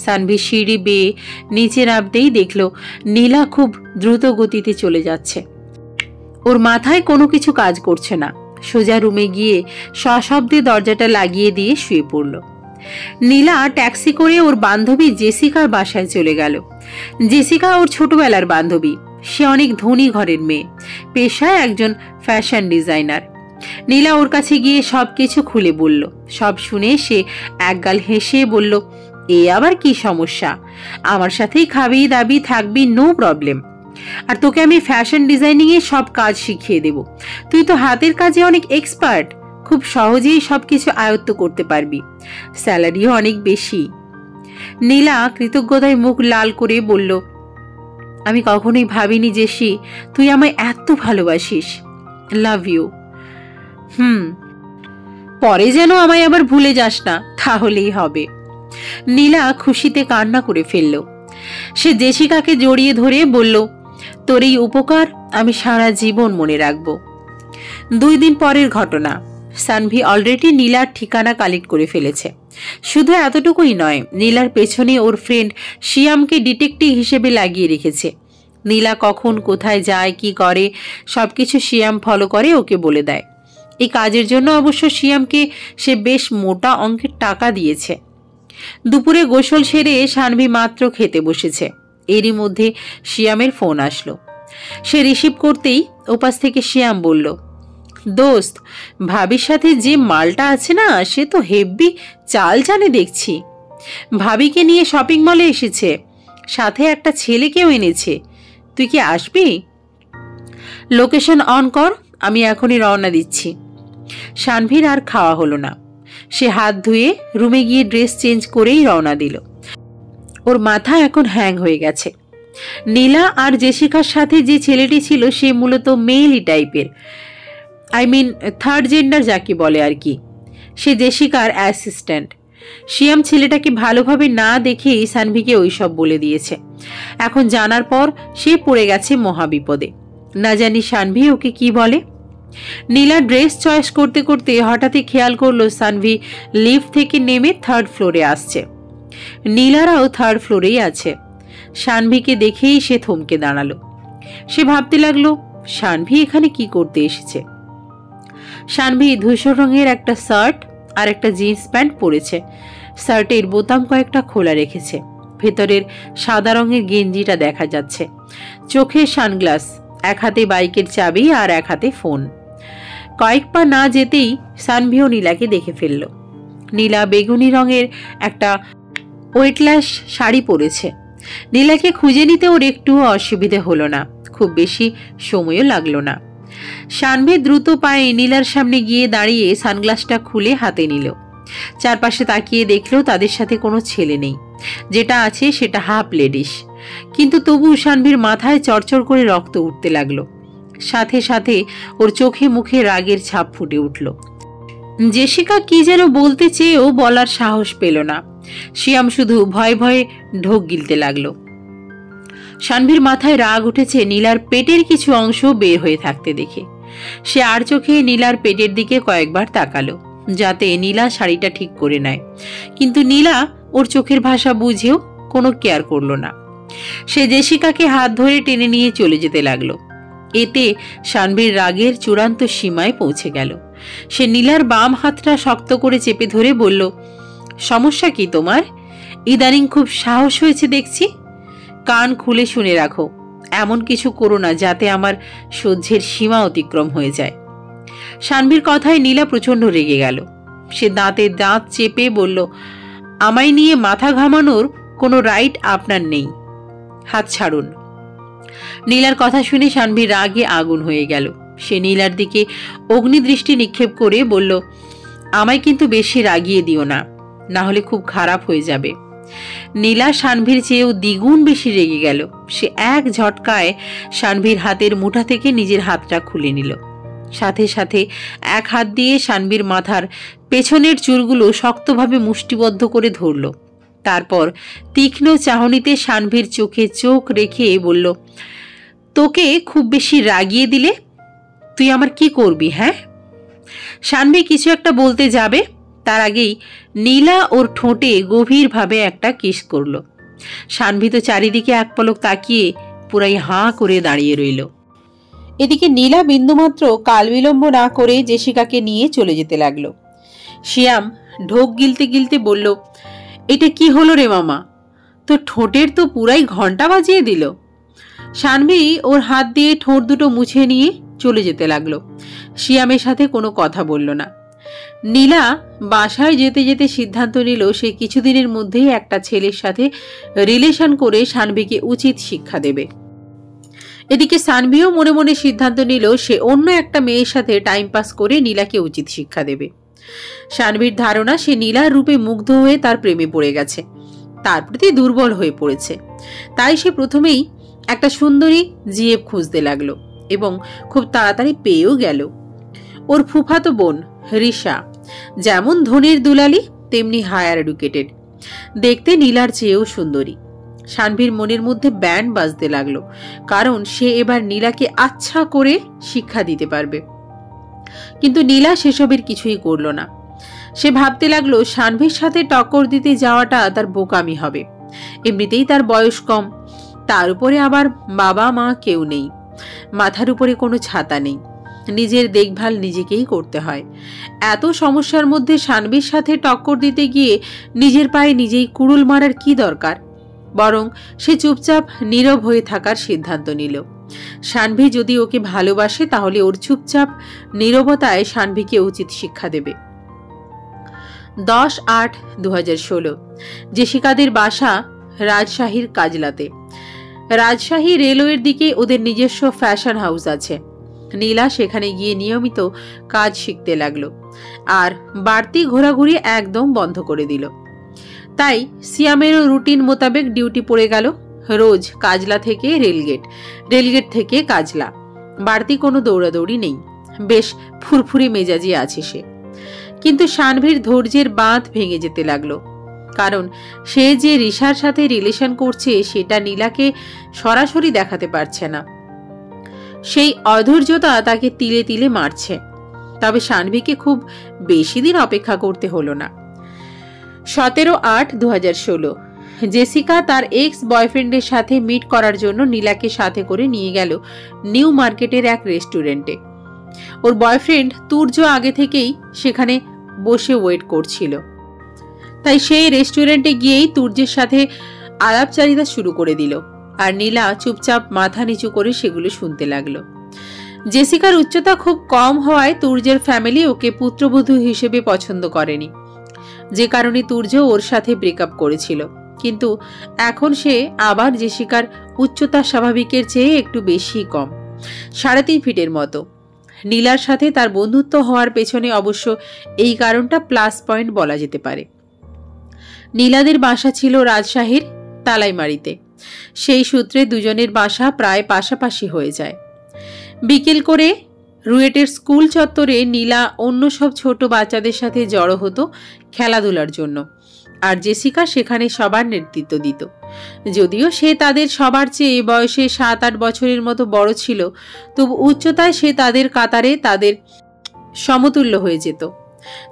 সানভি সিঁড়ি বেয়ে নিচে নামতেই দেখল নীলা খুব দ্রুত গতিতে চলে যাচ্ছে। ওর মাথায় কোনো কিছু কাজ করছে না। সোজা রুমে গিয়ে সশব্দে দরজাটা লাগিয়ে দিয়ে শুয়ে পড়ল। নীলা ট্যাক্সি করে ওর বান্ধবী জেসিকার বাসায় চলে গেল। জেসিকা ওর ছোটবেলার বান্ধবী, সে অনেক ধনী ঘরের মেয়ে, পেশায় একজন ফ্যাশন ডিজাইনার। নীলা ওর কাছে গিয়ে সবকিছু খুলে বলল। সব শুনে সে একগাল হেসে বলল, এ আবার কি সমস্যা, আমার সাথেই খাবি দাবি থাকবি, নো প্রবলেম। আর তোকে আমি ফ্যাশন ডিজাইনিং এ সব কাজ শিখিয়ে দেব, তুই তো হাতের কাজে অনেক এক্সপার্ট, খুব সহজেই সবকিছু আয়ত্ত করতে পারবি, স্যালারিও অনেক বেশি। নীলা কৃতজ্ঞতায় মুখ লাল করে বলল, আমি কখনোই ভাবিনি জেসি তুই আমায় এত ভালোবাসিস, লাভ ইউ। পরে যেন আমায় আবার ভুলে যাস না, তাহলেই হবে। নীলা খুশিতে কান্না করে ফেলল। সে জেসিকাকে জড়িয়ে ধরে বলল, তোর এই উপকার আমি সারা জীবন মনে রাখব। 2 দিন পরের ঘটনা। সানভি অলরেডি নীলার ঠিকানা কালেক্ট করে ফেলেছে। শুধু এতটুকুই নয়, নীলার পেছনে ওর ফ্রেন্ড শিয়ামকে ডিটেকটিভ হিসেবে লাগিয়ে রেখেছে। নীলা কখন কোথায় যায়, কি করে, সবকিছু শিয়াম ফলো করে ওকে বলে দেয়। এই কাজের জন্য অবশ্য শিয়ামকে সে বেশ মোটা অঙ্কের টাকা দিয়েছে। দুপুরে গোসল সেরে সানভি মাত্র খেতে বসেছে। এরই মধ্যে শিয়ামের ফোন আসলো। সে রিসিভ করতেই ওপাশ থেকে শিয়াম বলল, দোস্ত, ভাবির সাথে যে মালটা আছে না, সে তো হেব্বি চাল জানে দেখছি। ভাবিকে নিয়ে শপিং মলে এসেছে, সাথে একটা ছেলেকেও এনেছে। তুই কি আসবি? লোকেশন অন কর, আমি এখনই রওনা দিচ্ছি। সানভীর আর খাওয়া হলো না। সে হাত ধুয়ে রুমে গিয়ে ড্রেস চেঞ্জ করেই রওনা দিল। ওর মাথা এখন হ্যাং হয়ে গেছে। নীলা আর জেসিকার সাথে যে ছেলেটি ছিল সে মূলত মেইলি টাইপের, থার্ড জেন্ডার যাকে বলে আর কি। সে জেসিকার অ্যাসিস্ট্যান্ট। শিয়াম ছেলেটাকে ভালোভাবে না দেখেই সানভিকে ওইসব বলে দিয়েছে। এখন জানার পর সে পড়ে গেছে মহাবিপদে। না জানি সানভি ওকে কি বলে। নীলা ড্রেস চয়েস করতে করতে হঠাৎই খেয়াল করলো সানভি লিফট থেকে নেমে 3rd ফ্লোরে আসছে। নীলারাও 3rd ফ্লোরেই আছে। সানভিকে দেখেই সে থমকে দাঁড়ালো। সে ভাবতে লাগলো, সানভি এখানে কি করতে এসেছে। সানভি ধূসর রঙের একটা শার্ট আর একটা জিন্স প্যান্ট পরেছে। শার্টের বোতাম কয়েকটা খোলা রেখেছে। ভেতরের সাদা রঙের গেঞ্জিটা দেখা যাচ্ছে। চোখে সানগ্লাস, এক হাতে বাইকের চাবি আর এক হাতে ফোন। কয়েক পা না যেতেই সানভিও নীলাকে দেখে ফেলল। নীলা বেগুনি রঙের একটা ওয়েটল্যাশ শাড়ি পরেছে। নীলাকে খুঁজে নিতে ওর একটু অসুবিধে হলো না, খুব বেশি সময়ও লাগলো না। সানভি দ্রুত পায়ে নীলার সামনে গিয়ে দাঁড়িয়ে সানগ্লাসটা খুলে হাতে নিল। চারপাশে তাকিয়ে দেখলো তাদের সাথে কোনো ছেলে নেই। যেটা আছে সেটা হাফ লেডিস। কিন্তু তবু সানভির মাথায় চড়চড় করে রক্ত উঠতে লাগলো। সাথে সাথে ওর চোখে মুখে রাগের ছাপ ফুটে উঠল। জেসিকা কি যেন বলতে চেয়েও বলার সাহস পেল না। শিয়াম শুধু ভয়ে ভয়ে ঢোক গিলতে লাগলো। সানভির মাথায় রাগ উঠেছে নীলার পেটের কিছু অংশ বের হয়ে থাকতে দেখে। সে আর চোখে নীলার পেটের দিকে কয়েকবার তাকালো, যাতে নীলা শাড়িটা ঠিক করে নেয়। কিন্তু নীলা ওর চোখের ভাষা বুঝেও কোনো কেয়ার করলো না। সে জেসিকাকে হাত ধরে টেনে নিয়ে চলে যেতে লাগলো। এতে সানভির রাগের চূড়ান্ত সীমায় পৌঁছে গেল। সে নীলার বাম হাতটা শক্ত করে চেপে ধরে বলল, সমস্যা কি তোমার? ইদানিং খুব সাহস হয়েছে দেখছি। কান খুলে শুনে রাখো, এমন কিছু করো না যাতে আমার সহ্যের সীমা অতিক্রম হয়ে যায়। সানভির কথায় নীলা প্রচন্ড রেগে গেল। সে দাঁতে দাঁত চেপে বলল, আমায় নিয়ে মাথা ঘামানোর কোনো রাইট আপনার নেই, হাত ছাড়ুন। নীলার কথা শুনে সানভির রাগে আগুন হয়ে গেল। সে নীলার দিকে অগ্নিদৃষ্টি নিক্ষেপ করে বলল, আমায় কিন্তু বেশি রাগিয়ে দিও না, না হলে খুব খারাপ হয়ে যাবে। নীলা সানভির চেয়েও দ্বিগুণ বেশি রেগে গেল। সে এক ঝটকায় সানভির হাতের মুঠা থেকে নিজের হাতটা খুলে নিল। সাথে সাথে এক হাত দিয়ে সানভির মাথার পেছনের চুলগুলো শক্তভাবে মুষ্টিবদ্ধ করে ধরল। তারপর তীক্ষ্ণ চাহনিতে সানভির চোখে চোখ রেখে বলল, তোকে খুব বেশি রাগিয়ে দিলে তুই আমার কি করবি? হ্যাঁ? সানভি কিছু একটা বলতে যাবে, তার আগেই নীলা ওর ঠোঁটে গভীরভাবে একটা কিস করল। সানভি তো চারিদিকে এক পলক তাকিয়ে পুরাই হাঁ করে দাঁড়িয়ে রইল। এদিকে নীলা বিন্দুমাত্র কাল বিলম্ব না করে জেসিকাকে নিয়ে চলে যেতে লাগলো। শিয়াম ঢোক গিলতে গিলতে বলল, এটা কি হলো রে মামা? তো ঠোঁটের তো পুরাই ঘন্টা বাজিয়ে দিল। সানভি ওর হাত দিয়ে ঠোঁট দুটো মুছে নিয়ে চলে যেতে লাগলো। শিয়ামের সাথে কোনো কথা বলল না। নীলা বাসায় যেতে যেতে সিদ্ধান্ত নিল সে কিছুদিনের মধ্যেই একটা ছেলের সাথে রিলেশন করে সানভিকে উচিত শিক্ষা দেবে। এদিকে সানভিও মনে মনে সিদ্ধান্ত নিল সে অন্য একটা মেয়ের সাথে টাইম পাস করে নীলাকে উচিত শিক্ষা দেবে। সানভির ধারণা সে নীলার রূপে মুগ্ধ হয়ে তার প্রেমে পড়ে গেছে, তার প্রতি দুর্বল হয়ে পড়েছে। তাই সে প্রথমেই একটা সুন্দরী জিএফ খুঁজতে লাগলো এবং খুব তাড়াতাড়ি পেয়েও গেল। ওর ফুফাতো বোন রিশা যেমন ধনির দুলালি তেমনি হায়ার এডুকেটেড। দেখতে নীলার চেয়েও সুন্দরী। সানভীর মনের মধ্যে ব্যান্ড বাজতে লাগলো, কারণ সে এবার নীলাকে আচ্ছা করে শিক্ষা দিতে পারবে। কিন্তু নীলা সেসবের কিছুই করল না। সে ভাবতে লাগলো সানভীর সাথে টক্কর দিতে যাওয়াটা তার বোকামি হবে। এমনিতেই তার বয়স কম, তার উপরে আবার বাবা মা কেউ নেই, মাথার উপরে কোনো ছাতা নেই, নিজের দেখভাল নিজেকেই করতে হয়। এত সমস্যার মধ্যে সানভীর সাথে টক্কর দিতে গিয়ে নিজের পায়ে নিজেই কুড়ুল মারার কি দরকার? বরং সে চুপচাপ নীরব হয়ে থাকার সিদ্ধান্ত নিল। সানভী যদি ওকে ভালোবাসে তাহলে ওর চুপচাপ নীরবতায় সানভীকে উচিত শিক্ষা দেবে। 10/8/2016 জেসিকাদের বাসা রাজশাহীর কাজলাতে। রাজশাহী রেলওয়ের দিকে ওদের নিজস্ব ফ্যাশন হাউস আছে। নীলা সেখানে গিয়ে নিয়মিত কাজ শিখতে লাগলো, আর বাড়তি ঘোরাঘুরি একদম বন্ধ করে দিল। তাই সিয়ামেরও রুটিন মোতাবেক ডিউটি পড়ে গেল। রোজ কাজলা থেকে রেলগেট, রেলগেট থেকে কাজলা, বাড়তি কোনো দৌড়াদৌড়ি নেই। বেশ ফুরফুরি মেজাজি আছে সে। কিন্তু সানভীর ধৈর্যের বাঁধ ভেঙে যেতে লাগলো, কারণ সে যে রিশার সাথে রিলেশন করছে সেটা নীলাকে সরাসরি দেখাতে পারছে না। সেই অধৈর্যতা তাকে তিলে তিলে মারছে। তবে সানভীকে খুব বেশি দিন অপেক্ষা করতে হলো না। 17/8/2016 জেসিকা তার এক্স বয়ফ্রেন্ডের সাথে মিট করার জন্য নীলাকে সাথে করে নিয়ে গেল নিউ মার্কেটের এক রেস্টুরেন্টে। ওর বয়ফ্রেন্ড তুর্য আগে থেকেই সেখানে বসে ওয়েট করছিল, তাই সেই রেস্টুরেন্টে গিয়েই তুর্যের সাথে আলাপচারিতা শুরু করে দিল, আর নীলা চুপচাপ মাথা নিচু করে সেগুলো শুনতে লাগলো। জেসিকার উচ্চতা খুব কম হওয়ায় তুর্যের ফ্যামিলি ওকে পুত্রবধূ হিসেবে পছন্দ করেনি, যে কারণে তুর্য ওর সাথে ব্রেকআপ করেছিল। কিন্তু এখন সে আবার জেসিকার উচ্চতা স্বাভাবিকের চেয়ে একটু বেশি কম, 3.5 ফিটের মতো। নীলার সাথে তার বন্ধুত্ব হওয়ার পেছনে অবশ্য এই কারণটা প্লাস পয়েন্ট বলা যেতে পারে। নীলাদের বাসা ছিল রাজশাহীর তালাইমারিতে। সেই সূত্রে দুজনের বাসা প্রায় পাশাপাশি হয়ে যায়। বিকেল করে রুয়েটের স্কুল চত্বরে নীলা অন্য সব ছোট বাচ্চাদের সাথে জড়ো হতো খেলাধুলার জন্য, আর জেসিকা সেখানে সবার নেতৃত্ব দিত। যদিও সে তাদের সবার চেয়ে বয়সে 7-8 বছরের মতো বড় ছিল, তবু উচ্চতায় সে তাদের কাতারে তাদের সমতুল্য হয়ে যেত।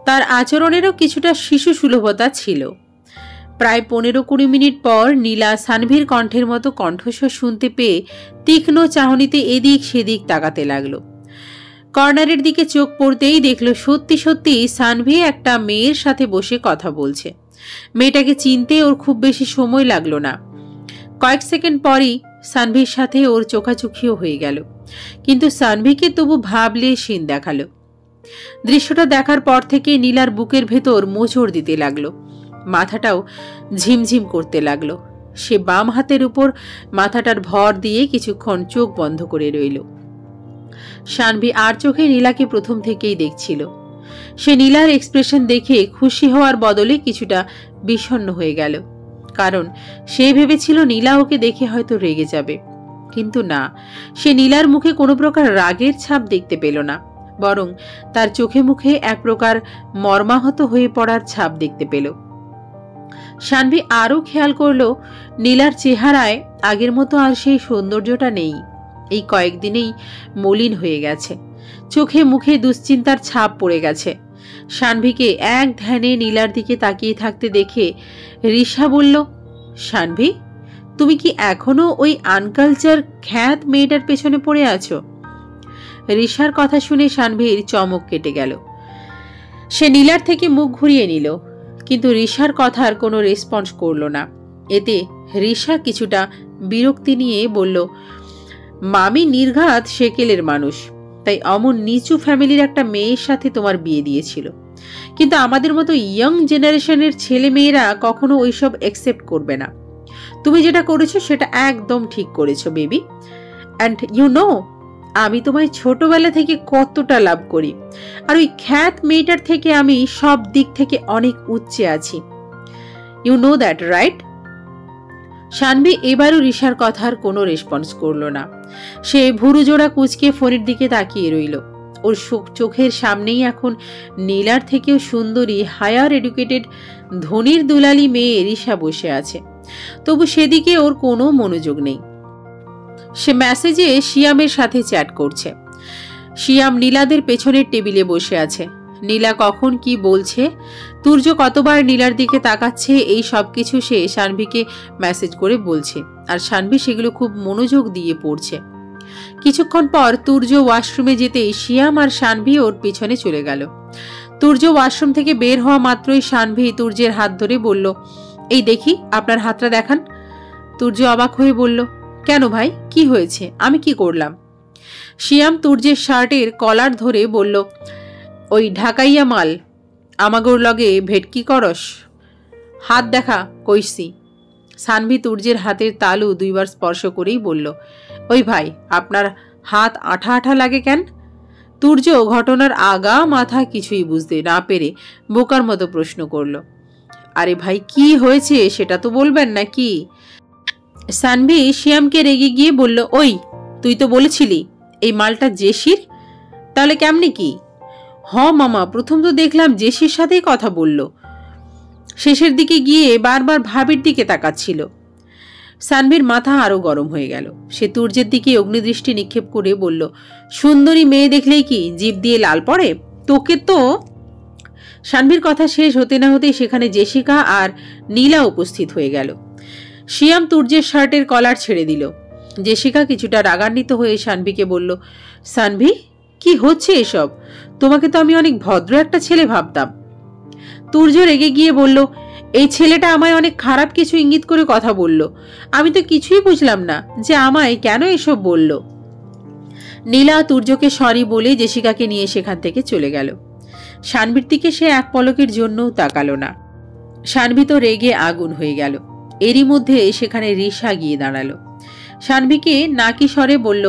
তার আচরণেরও কিছুটা শিশু সুলভতা ছিল। প্রায় 15-20 মিনিট পর নীলা সানভীর কণ্ঠের মতো কণ্ঠস্বর শুনতে পেয়ে তীক্ষ্ণ চাহনিতে এদিক সেদিক তাকাতে লাগলো। কর্নারের দিকে চোখ পড়তেই দেখলো সত্যি সত্যি সানভী একটা মেয়ের সাথে বসে কথা বলছে। মেয়েটাকে চিনতে ওর খুব বেশি সময় লাগলো না। কয়েক সেকেন্ড পরই সানভীর সাথে ওর চোখাচোখিও হয়ে গেল, কিন্তু সানভীকে তবু ভাবলে সিন দেখালো। দৃশ্যটা দেখার পর থেকে নীলার বুকের ভেতর মোচড় দিতে লাগলো, মাথাটাও ঝিমঝিম করতে লাগলো। সে বাম হাতের উপর মাথাটার ভর দিয়ে কিছুক্ষণ চোখ বন্ধ করে রইল। সানভী আর চোখে নীলাকে প্রথম থেকেই দেখছিল। সে নীলার এক্সপ্রেশন দেখে খুশি হওয়ার বদলে কিছুটা বিষণ্ণ হয়ে গেল, কারণ সে ভেবেছিল নীলা ওকে দেখে হয়তো রেগে যাবে। কিন্তু না, সে নীলার মুখে কোনো প্রকার রাগের ছাপ দেখতে পেল না, বরং তার চোখে মুখে এক প্রকার মর্মাহত হয়ে পড়ার ছাপ দেখতে পেল। সানভী আরও খেয়াল করল নীলার চেহারায় আগের মতো আর সেই সৌন্দর্যটা নেই। এই কয়েকদিনেই মলিন হয়ে গেছে, চোখে মুখে দুশ্চিন্তার ছাপ পড়ে গেছে। সানভীকে এক ধ্যানে নীলার দিকে তাকিয়ে থাকতে দেখে রিশা বলল, সানভী, তুমি কি এখনো ওই আনকালচার খ্যাত মেয়েটার পেছনে পড়ে আছো? রিশার কথা শুনে সানভীর চমক কেটে গেল। সে নীলার থেকে মুখ ঘুরিয়ে নিল, কিন্তু রিশার কথার কোনো রেসপন্স করল না। এতে রিশা কিছুটা বিরক্তি নিয়ে বলল, মামি নির্ঘাত সেকেলের মানুষ, তাই অমন নিচু ফ্যামিলির একটা মেয়ের সাথে তোমার বিয়ে দিয়েছিল। কিন্তু আমাদের মতো ইয়ং জেনারেশনের ছেলে মেয়েরা কখনো ওইসব অ্যাকসেপ্ট করবে না। তুমি যেটা করেছো সেটা একদম ঠিক করেছো বেবি। অ্যান্ড ইউ নো, আমি তোমায় ছোটবেলা থেকে কতটা লাভ করি, আর ওই খ্যাত মেয়েটার থেকে আমি সব দিক থেকে অনেক উচ্চে আছি। You know that, right? Sanvi এবারও রিশার কথার কোনো রেসপন্স করল না। সে ভুরু জোড়া কুঁচকে ফোনের দিকে তাকিয়ে রইল, ওর চোখের সামনেই এখন নীলার থেকেও সুন্দরী, হায়ার এডুকেটেড, ধনির দুলালি মেয়ে রিশা বসে আছে। তবু সেদিকে ওর কোনো মনোযোগ নেই। সে মেসেজে শিয়ামের সাথে চ্যাট করছে। শিয়াম নীলাদের পেছনের টেবিলে বসে আছে। নীলা কখন কি বলছে, তুর্য কতবার নীলার দিকে তাকাচ্ছে, এই সব কিছু সে সানভিকে মেসেজ করে বলছে, আর সানভি সেগুলো খুব মনোযোগ দিয়ে পড়ছে। কিছুক্ষণ পর তুর্য ওয়াশরুমে যেতেই শিয়াম আর সানভি ওর পিছনে চলে গেল। তুর্য ওয়াশরুম থেকে বের হওয়া মাত্রই সানভি তুর্যের হাত ধরে বলল, এই দেখি আপনার হাতটা দেখান। তুর্য অবাক হয়ে বলল, কেন ভাই, কি হয়েছে, আমি কি করলাম? শিয়াম তুর্যের শার্টের কলার ধরে বলল, ওই ঢাকাইয়া মাল আমাগোর লগে ভেটকি করস, হাত দেখা কইসি। সানভি তুর্যের হাতের তালু দুইবার স্পর্শ করেই বলল, ওই ভাই, আপনার হাত আঠা আঠা লাগে কেন? তুর্য ঘটনার আগা মাথা কিছুই বুঝতে না পেরে বোকার মতো প্রশ্ন করল, আরে ভাই, কি হয়েছে সেটা তো বলবেন নাকি? সানভি শিয়ামকে রেগে গিয়ে বলল, ওই তুই তো বলেছিলি এই মালটা জেসির, তাহলে কেমনে কি? মামা, প্রথম তো দেখলাম জেসির সাথেই কথা বলল, শেষের দিকে গিয়ে বারবার ভাবির দিকে তাকাচ্ছিল। সানভির মাথা আরো গরম হয়ে গেল। সে তুর্যের দিকে অগ্নিদৃষ্টি নিক্ষেপ করে বলল, সুন্দরী মেয়ে দেখলেই কি জিভ দিয়ে লাল পড়ে? তোকে তো। সানভির কথা শেষ হতে না হতেই সেখানে জেসিকা আর নীলা উপস্থিত হয়ে গেল। শিয়াম তুর্যের শার্টের কলার ছেড়ে দিল। জেসিকা কিছুটা রাগান্বিত হয়ে সানভিকে বলল, সানভি, কি হচ্ছে এসব? তোমাকে তো আমি অনেক ভদ্র একটা ছেলে ভাবতাম। তুর্য রেগে গিয়ে বলল, এই ছেলেটা আমায় অনেক খারাপ কিছু ইঙ্গিত করে কথা বলল, আমি তো কিছুই বুঝলাম না যে আমায় কেন এসব বলল। নীলা তুর্যকে সরি বলে জেসিকাকে নিয়ে সেখান থেকে চলে গেল। সানভির দিকে সে এক পলকের জন্যও তাকালো না। সানভি তো রেগে আগুন হয়ে গেল। এরই মধ্যে সেখানে রিশা গিয়ে দাঁড়ালো। সানভিকে নাকি স্বরে বলল,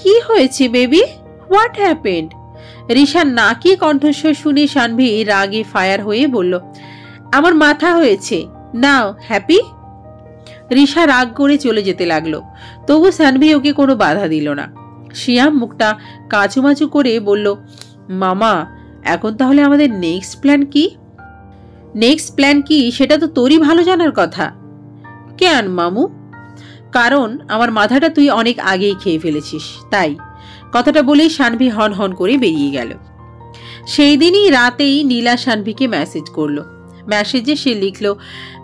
কি হয়েছে বেবি, হোয়াট হ্যাপেন্ড? রিশার নাকি কণ্ঠস্বর শুনে সানভি রাগে ফায়ার হয়ে বলল, আমার মাথা হয়েছে, নাও হ্যাপি। রিশা রাগ করে চলে যেতে লাগলো। তবু সানভি ওকে কোনো বাধা দিল না। শিয়াম মুখটা কাচুমাচু করে বলল, মামা, এখন তাহলে আমাদের নেক্সট প্ল্যান কি? নেক্সট প্ল্যান কি সেটা তো তোরই ভালো জানার কথা। কেন মামু? কারণ আমার মাথাটা তুই অনেক আগেই খেয়ে ফেলেছিস, তাই। কথাটা বলেই সানভি হন হন করে বেরিয়ে গেল। সেই দিনই রাতেই নীলা সানভিকে মেসেজ করলো। মেসেজে সে লিখল,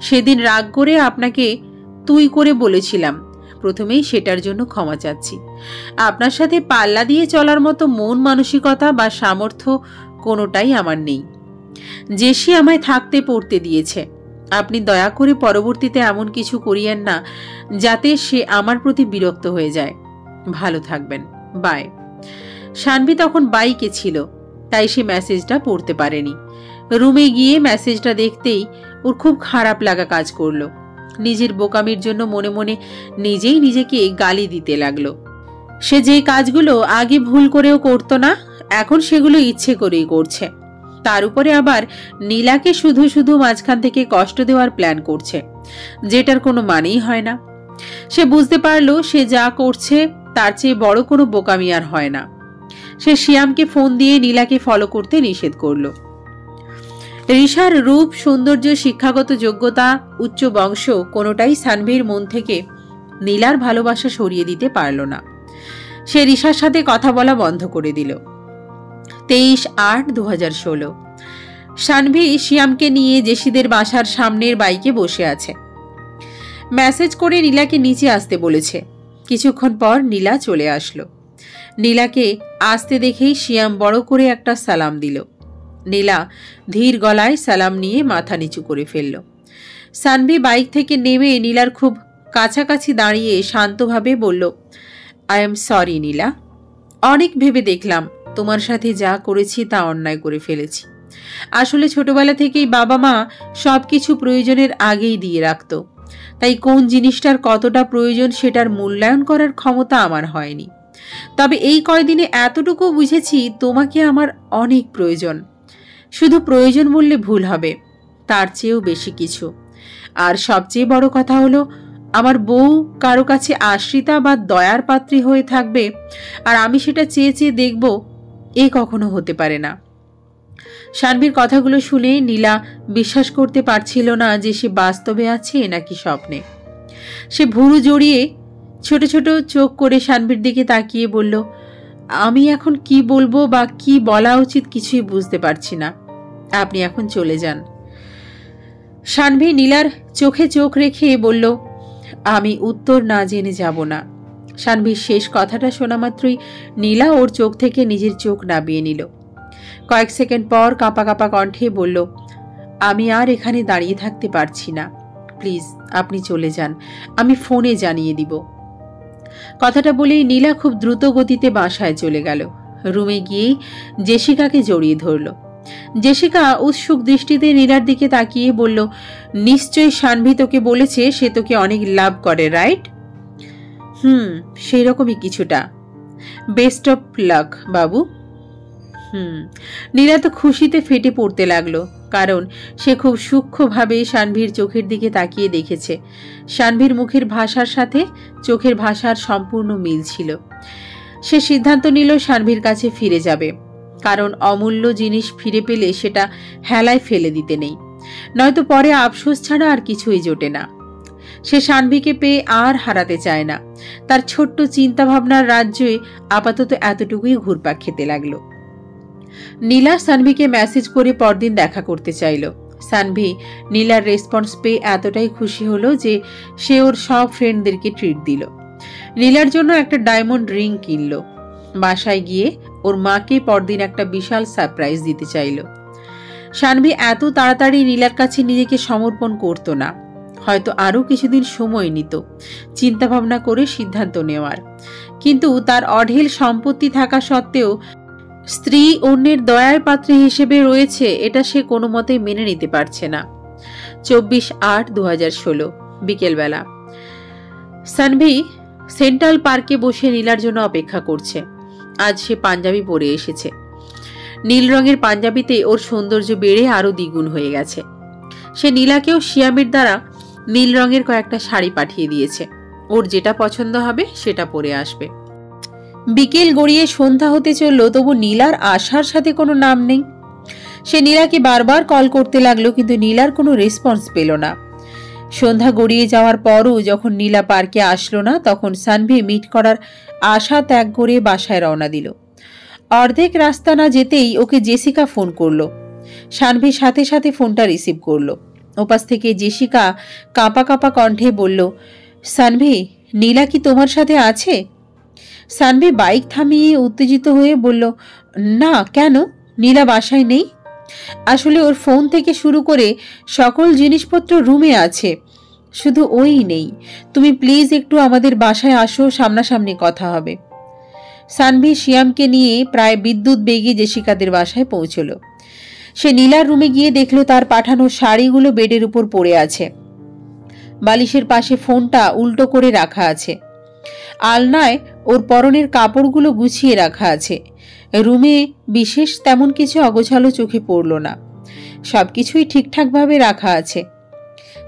সেদিন রাগ করে আপনাকে তুই করে বলেছিলাম, প্রথমেই সেটার জন্য ক্ষমা চাচ্ছি। আপনার সাথে পাল্লা দিয়ে চলার মতো মন মানসিকতা বা সামর্থ্য কোনোটাই আমার নেই। জেসি আমায় থাকতে পড়তে দিয়েছে। আপনি দয়া করে পরবর্তীতে এমন কিছু করিয়েন না যাতে সে আমার প্রতি বিরক্ত হয়ে যায়। ভালো থাকবেন, বাই। সানভি তখন বাইকে ছিল, তাই সে মেসেজটা পড়তে পারেনি। রুমে গিয়ে মেসেজটা দেখতেই ওর খুব খারাপ লাগা কাজ করলো। নিজের বোকামির জন্য মনে মনে নিজেই নিজেকে গালি দিতে লাগলো। সে যে কাজগুলো আগে ভুল করেও করতো না, এখন সেগুলো ইচ্ছে করেই করছে। তার উপরে আবার নীলাকে শুধু শুধু মাঝখান থেকে কষ্ট দেওয়ার প্ল্যান করছে, যেটার কোনো মানেই হয় না। সে বুঝতে পারলো সে যা করছে তার চেয়ে বড় কোনো বোকামি আর হয় না। সে শিয়ামকে ফোন দিয়ে নীলাকে ফলো করতে নিষেধ করলো। রিশার রূপ, সৌন্দর্য, শিক্ষাগত যোগ্যতা, উচ্চ বংশ কোনোটাই সানভির মন থেকে নীলার ভালোবাসা সরিয়ে দিতে পারল না। সে রিশার সাথে কথা বলা বন্ধ করে দিল। 23/8/2016। সানভি শিয়ামকে নিয়ে জেসিদের বাসার সামনের বাইকে বসে আছে। মেসেজ করে নীলাকে নিচে আসতে বলেছে। কিছুক্ষণ পর নীলা চলে আসলো। নীলাকে আসতে দেখেই শিয়াম বড় করে একটা সালাম দিল। নীলা ধীর গলায় সালাম নিয়ে মাথা নিচু করে ফেলল। সানভি বাইক থেকে নেমে নীলার খুব কাছাকাছি দাঁড়িয়ে শান্তভাবে বলল, আই এম সরি নীলা, অনেক ভেবে দেখলাম তোমার সাথে যা করেছি তা অন্যায় করে ফেলেছি। আসলে ছোটবেলা থেকেই বাবা মা সবকিছু প্রয়োজনের আগেই দিয়ে রাখত, তাই কোন জিনিসটার কতটা প্রয়োজন সেটার মূল্যায়ন করার ক্ষমতা আমার হয়নি। তবে এই কয়দিনে এতটুকু বুঝেছি তোমাকে আমার অনেক প্রয়োজন। শুধু প্রয়োজন বললে ভুল হবে, তার চেয়েও বেশি কিছু। আর সবচেয়ে বড় কথা হলো, আমার বউ কারো কাছে আশ্রিতা বা দয়ার পাত্রী হয়ে থাকবে, আর আমি সেটা চেয়ে চেয়ে দেখব, এ কখনো হতে পারে না। সানভীর কথাগুলো শুনে নীলা বিশ্বাস করতে পারছিল না যে সে বাস্তবে আছে নাকি স্বপ্নে। সে ভুরু জড়িয়ে ছোট ছোট চোখ করে সানভীর দিকে তাকিয়ে বলল, আমি এখন কি বলবো বা কি বলা উচিত কিছুই বুঝতে পারছি না, আপনি এখন চলে যান। সানভী নীলার চোখে চোখ রেখে বলল, আমি উত্তর না জেনে যাব না। সানভীর শেষ কথাটা শোনা মাত্রই নীলা ওর চোখ থেকে নিজের চোখ নামিয়ে নিল। কয়েক সেকেন্ড পর কাঁপা কাঁপা কণ্ঠে বলল, আমি আর এখানে দাঁড়িয়ে থাকতে পারছি না, প্লিজ আপনি চলে যান, আমি ফোনে জানিয়ে দিব। কথাটা বলেই নীলা খুব দ্রুত গতিতে বাসায় চলে গেল। রুমে গিয়েই জেসিকাকে জড়িয়ে ধরল। জেসিকা উৎসুক দৃষ্টিতে নীলার দিকে তাকিয়ে বলল, নিশ্চয়ই সানভি তোকে বলেছে সে তোকে অনেক লাভ করে, রাইট? সেই রকমই কিছুটা। বেস্ট অফ লাক বাবু। নীলা তো খুশিতে ফেটে পড়তে লাগলো, কারণ সে খুব সূক্ষ্মভাবে সানভীর চোখের দিকে তাকিয়ে দেখেছে। সানভীর মুখের ভাষার সাথে চোখের ভাষার সম্পূর্ণ মিল ছিল। সে সিদ্ধান্ত নিল সানভীর কাছে ফিরে যাবে, কারণ অমূল্য জিনিস ফিরে পেলে সেটা হেলায় ফেলে দিতে নেই, নয়তো পরে আফসোস ছাড়া আর কিছুই জোটে না। সে সানভীকে পেয়ে আর হারাতে চায় না। তার ছোট্ট চিন্তাভাবনার রাজ্যে আপাতত এতটুকুই ঘুরপাক খেতে লাগলো। নীলা সানভীকে মেসেজ করে পরদিন দেখা করতে চাইল। সানভী নীলার রেসপন্স পেয়ে এতটাই খুশি হলো যে সে ওর সব ফ্রেন্ডদেরকে ট্রিট দিল। নীলার জন্য একটা ডায়মন্ড রিং কিনল। বাসায় গিয়ে ওর মাকে পরদিন একটা বিশাল সারপ্রাইজ দিতে চাইল। সানভী এত তাড়াতাড়ি নীলার কাছে নিজেকে সমর্পণ করত না, হয়তো আরো কিছুদিন সময় নিত চিন্তাভাবনা করে সিদ্ধান্ত নেওয়ার। কিন্তু তার অঢেল সম্পত্তি থাকা সত্ত্বেও স্ত্রী অন্যের দয়ার পাত্রী হিসেবে রয়েছে, এটা সে কোনো মতেই মেনে নিতে পারছে না। 24/8/2016 বিকেলবেলা সানভী সেন্ট্রাল পার্কে বসে নীলার জন্য অপেক্ষা করছে। আজ সে পাঞ্জাবি পরে এসেছে। নীল রঙের পাঞ্জাবিতে ওর সৌন্দর্য বেড়ে আরো দ্বিগুণ হয়ে গেছে। সে নীলাকেও শিয়ামের দ্বারা নীল রঙের কয়েকটা শাড়ি পাঠিয়ে দিয়েছে। ওর যেটা পছন্দ হবে সেটা পরে আসবে। বিকেল গড়িয়ে সন্ধ্যা হতে চলল, তবু নীলার আসার সাথে কোনো নাম নেই। সে নীলাকে বারবার কল করতে লাগলো, কিন্তু নীলার কোনো রেসপন্স পেল না। সন্ধ্যা গড়িয়ে যাওয়ার পরও যখন নীলা পার্কে আসলো না, তখন সানভী মিট করার আশা ত্যাগ করে বাসায় রওনা দিল। অর্ধেক রাস্তা না যেতেই ওকে জেসিকা ফোন করলো। সানভী সাথে সাথে ফোনটা রিসিভ করলো। ওপাশ থেকে জেসিকা কাঁপা কাঁপা কণ্ঠে বলল, সানভী, নীলা কি তোমার সাথে আছে? সানভী বাইক থামিয়ে উত্তেজিত হয়ে বলল, না, কেন? নীলা বাসায় নেই। আসলে ওর ফোন থেকে শুরু করে সকল জিনিসপত্র রুমে আছে, শুধু ওই নেই। তুমি প্লিজ একটু আমাদের বাসায় আসো, সামনাসামনি কথা হবে। সানভী শিয়ামকে নিয়ে প্রায় বিদ্যুৎ বেগে জেসিকাদের বাসায় পৌঁছল। সে নীলার রুমে গিয়ে দেখল তার পাঠানো শাড়িগুলো বেডের উপর পড়ে আছে। বালিশের পাশে ফোনটা উল্টো করে রাখা আছে। আলনায় ওর পরনের কাপড়গুলো গুছিয়ে রাখা আছে। রুমে বিশেষ তেমন কিছু অগোছালো চোখে পড়ল না। সবকিছুই ঠিকঠাকভাবে রাখা আছে।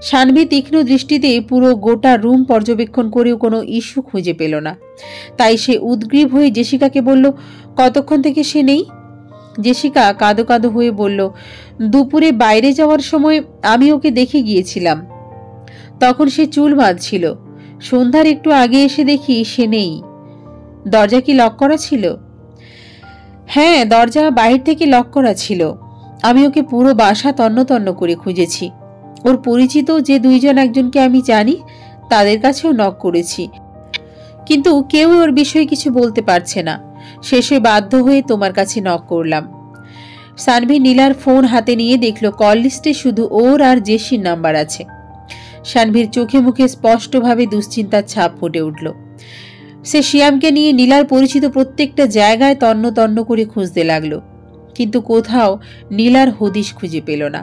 সানভী তীক্ষ্ণ দৃষ্টিতে পুরো গোটা রুম পর্যবেক্ষণ করেও কোনো ইস্যু খুঁজে পেল না। তাই সে উদ্গ্রীব হয়ে জেসিকাকে বলল, কতক্ষণ থেকে সে নেই? জেসিকা কাঁদো কাঁদো হয়ে বলল, দুপুরে বাইরে যাওয়ার সময় আমি ওকে দেখে গিয়েছিলাম। তখন সে চুল বাঁধছিল। সন্ধ্যার একটু আগে এসে দেখি সে নেই। দরজা কি লক করা ছিল? হ্যাঁ, দরজা বাহির থেকে লক করা ছিল। আমি ওকে পুরো বাসা তন্ন তন্ন করে খুঁজেছি। ওর পরিচিত যে দুইজন একজনকে আমি জানি তাদের কাছেও নক করেছি, কিন্তু কেউ ওর বিষয়ে কিছু বলতে পারছে না। শেষে বাধ্য হয়ে তোমার কাছে নক করলাম। সানভী নীলার ফোন হাতে নিয়ে দেখল কল লিস্টে শুধু ওর আর জেসির নাম্বার আছে। সানভীর চোখে মুখে স্পষ্টভাবে দুশ্চিন্তার ছাপ ফুটে উঠল। সে শিয়ামকে নিয়ে নীলার পরিচিত প্রত্যেকটা জায়গায় তন্ন তন্ন করে খুঁজতে লাগলো, কিন্তু কোথাও নীলার হদিশ খুঁজে পেল না।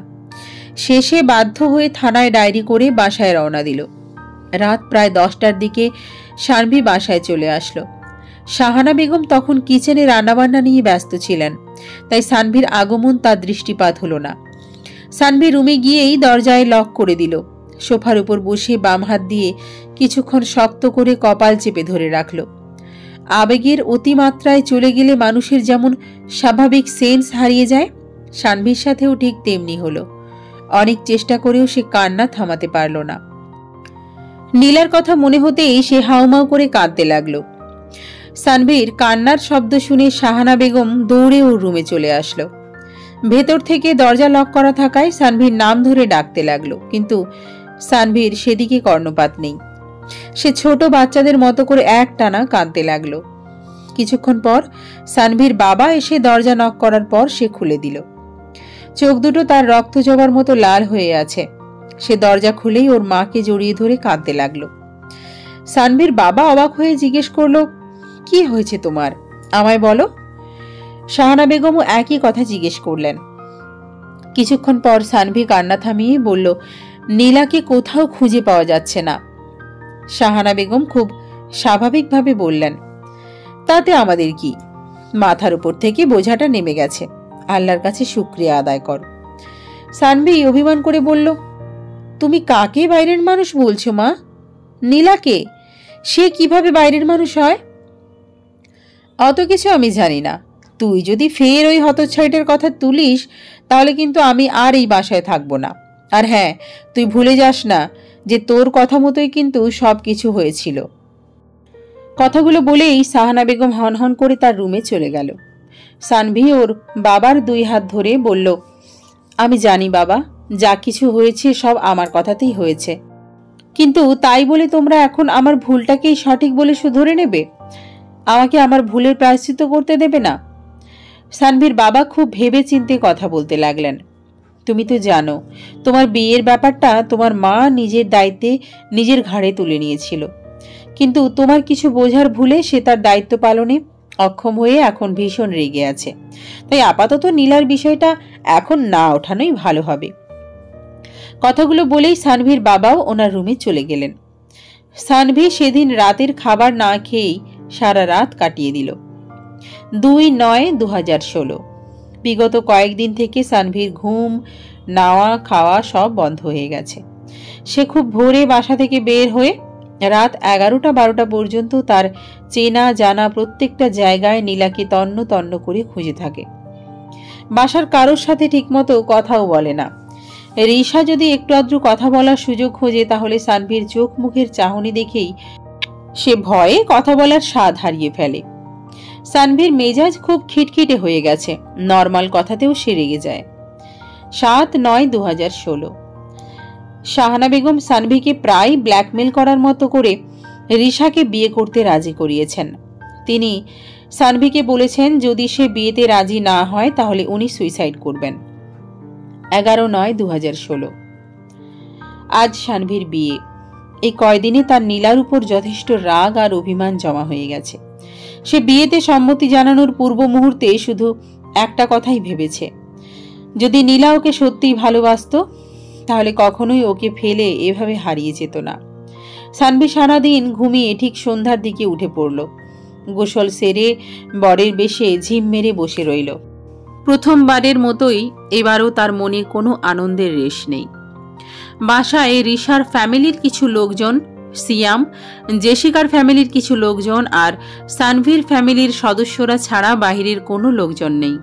শেষে বাধ্য হয়ে থানায় ডায়েরি করে বাসায় রওনা দিল। রাত প্রায় 10টার দিকে সানভী বাসায় চলে আসলো। শাহানা বেগম তখন কিচেনে রান্নাবান্না নিয়ে ব্যস্ত ছিলেন, তাই সানভীর আগমন তার দৃষ্টিপাত হলো না। সানভী রুমে গিয়েই দরজায় লক করে দিল। সোফার উপর বসে বাম হাত দিয়ে কিছুক্ষণ শক্ত করে কপাল চেপে ধরে রাখল। আবেগের অতিমাত্রায় চলে গেলে মানুষের যেমন স্বাভাবিক সেন্স হারিয়ে যায়, সানভীর সাথেও ঠিক তেমনি হলো। অনেক চেষ্টা করেও সে কান্না থামাতে পারল না। নীলার কথা মনে হতেই সে হাউমাউ করে কাঁদতে লাগলো। সানভীর কান্নার শব্দ শুনে শাহানা বেগম দৌড়ে ওর রুমে চলে আসলো। ভেতর থেকে দরজা লক করা থাকায় সানভীর নাম ধরে ডাকতে লাগলো, কিন্তু সানভীর সেদিকে কর্ণপাত নেই। সে ছোট বাচ্চাদের মতো করে একটানা কাঁদতে লাগলো। কিছুক্ষণ পর সানভীর বাবা এসে দরজা নক করার পর সে খুলে দিল। চোখ দুটো তার রক্ত জবার মতো লাল হয়ে আছে। সে দরজা খুলেই ওর মাকে জড়িয়ে ধরে কাঁদতে লাগলো। সানভীর বাবা অবাক হয়ে জিজ্ঞেস করলো, কি হয়েছে তোমার, আমায় বলো। শাহানা বেগমও একই কথা জিজ্ঞেস করলেন। কিছুক্ষণ পর সানভী কান্না থামিয়ে বলল, নীলাকে কোথাও খুঁজে পাওয়া যাচ্ছে না। শাহানা বেগম খুব স্বাভাবিকভাবে বললেন, তাতে আমাদের কি, মাথার উপর থেকে বোঝাটা নেমে গেছে, আল্লাহর কাছে শুকরিয়া আদায় কর। সানভী অভিমান করে বলল, তুমি কাকে বাইরের মানুষ বলছো মা? নীলাকে? সে কিভাবে বাইরের মানুষ হয়? অত কিছু আমি জানি না। তুই যদি ফের ওই হতচ্ছাইটার কথা তুলিস তাহলে কিন্তু আমি আর এই বাসায় থাকবো না। আর হ্যাঁ, তুই ভুলে যাস না যে তোর কথা মতোই কিন্তু সব কিছু হয়েছিল। কথাগুলো বলেই শাহানা বেগম হনহন করে তার রুমে চলে গেল। সানভী ওর বাবার 2 হাত ধরে বলল, আমি জানি বাবা, যা কিছু হয়েছে সব আমার কথাতেই হয়েছে, কিন্তু তাই বলে তোমরা এখন আমার ভুলটাকেই সঠিক বলে শুধরে নেবে? আমাকে আমার ভুলের প্রায়শ্চিত্ত করতে দেবে না? সানভীর বাবা খুব ভেবে চিন্তে কথা বলতে লাগলেন। তুমি তো জানো, তোমার বিয়ের ব্যাপারটা তোমার মা নিজের দায়িত্বে নিজের ঘাড়ে তুলে নিয়েছিল, কিন্তু তোমার কিছু বোঝার ভুলে সে তার দায়িত্ব পালনে অক্ষম হয়ে এখন ভীষণ রেগে আছে। তাই আপাতত নীলার বিষয়টা এখন না ওঠানোই ভালো হবে। কথাগুলো বলেই সানভীর বাবাও ওনার রুমে চলে গেলেন। সানভী সেদিন রাতের খাবার না খেয়েই সারা রাত কাটিয়ে দিল। 2/9/2016। বিগত কয়েকদিন থেকে সানভীর ঘুম, নাওয়া, খাওয়া সব বন্ধ হয়ে গেছে। সে খুব ভোরে বাসা থেকে বের হয়ে রাত 11টা-12টা পর্যন্ত তার চেনা জানা প্রত্যেকটা জায়গায় নীলাকে তন্ন তন্ন করে খুঁজে থাকে। বাসার কারোর সাথে ঠিকমতো কথাও বলে না। রিশা যদি একটু আধটু কথা বলার সুযোগ খোঁজে তাহলে সানভীর চোখ মুখের চাহনি দেখেই সে ভয়ে কথা বলার স্বাদ হারিয়ে ফেলে। সানভীর মেজাজ খুব খিটখিটে হয়ে গেছে, নর্মাল কথাতেও সে রেগে যায়। 7/9/2016। শাহানা বেগম সানভীকে প্রায় ব্ল্যাকমেল করার মতো করে রিশাকে বিয়ে করতে রাজি করিয়েছেন। তিনি সানভীকে বলেছেন যদি সে বিয়েতে রাজি না হয় তাহলে উনি সুইসাইড করবেন। 11/9/2016। আজ সানভীর বিয়ে। এই কয়দিনে তার নীলার উপর যথেষ্ট রাগ আর অভিমান জমা হয়ে গেছে। সে বিয়েতে সম্মতি জানানোর পূর্ব মুহূর্তে শুধু একটা কথাই ভেবেছে, যদি নীলা ওকে সত্যিই ভালোবাসত তাহলে কখনোই ওকে ফেলে এভাবে হারিয়ে যেত না। সানভী সারাদিন ঘুমিয়ে ঠিক সন্ধ্যার দিকে উঠে পড়ল। গোসল সেরে বরের বেশে ঝিম মেরে বসে রইল। প্রথমবারের মতোই এবারও তার মনে কোনো আনন্দের রেশ নেই। বাসায় রিশার ফ্যামিলির কিছু লোকজন, সিয়াম, জেসিকার ফ্যামিলির কিছু লোকজন আর সানভীর ফ্যামিলির সদস্যরা ছাড়া বাহিরের কোনো লোকজন নেই।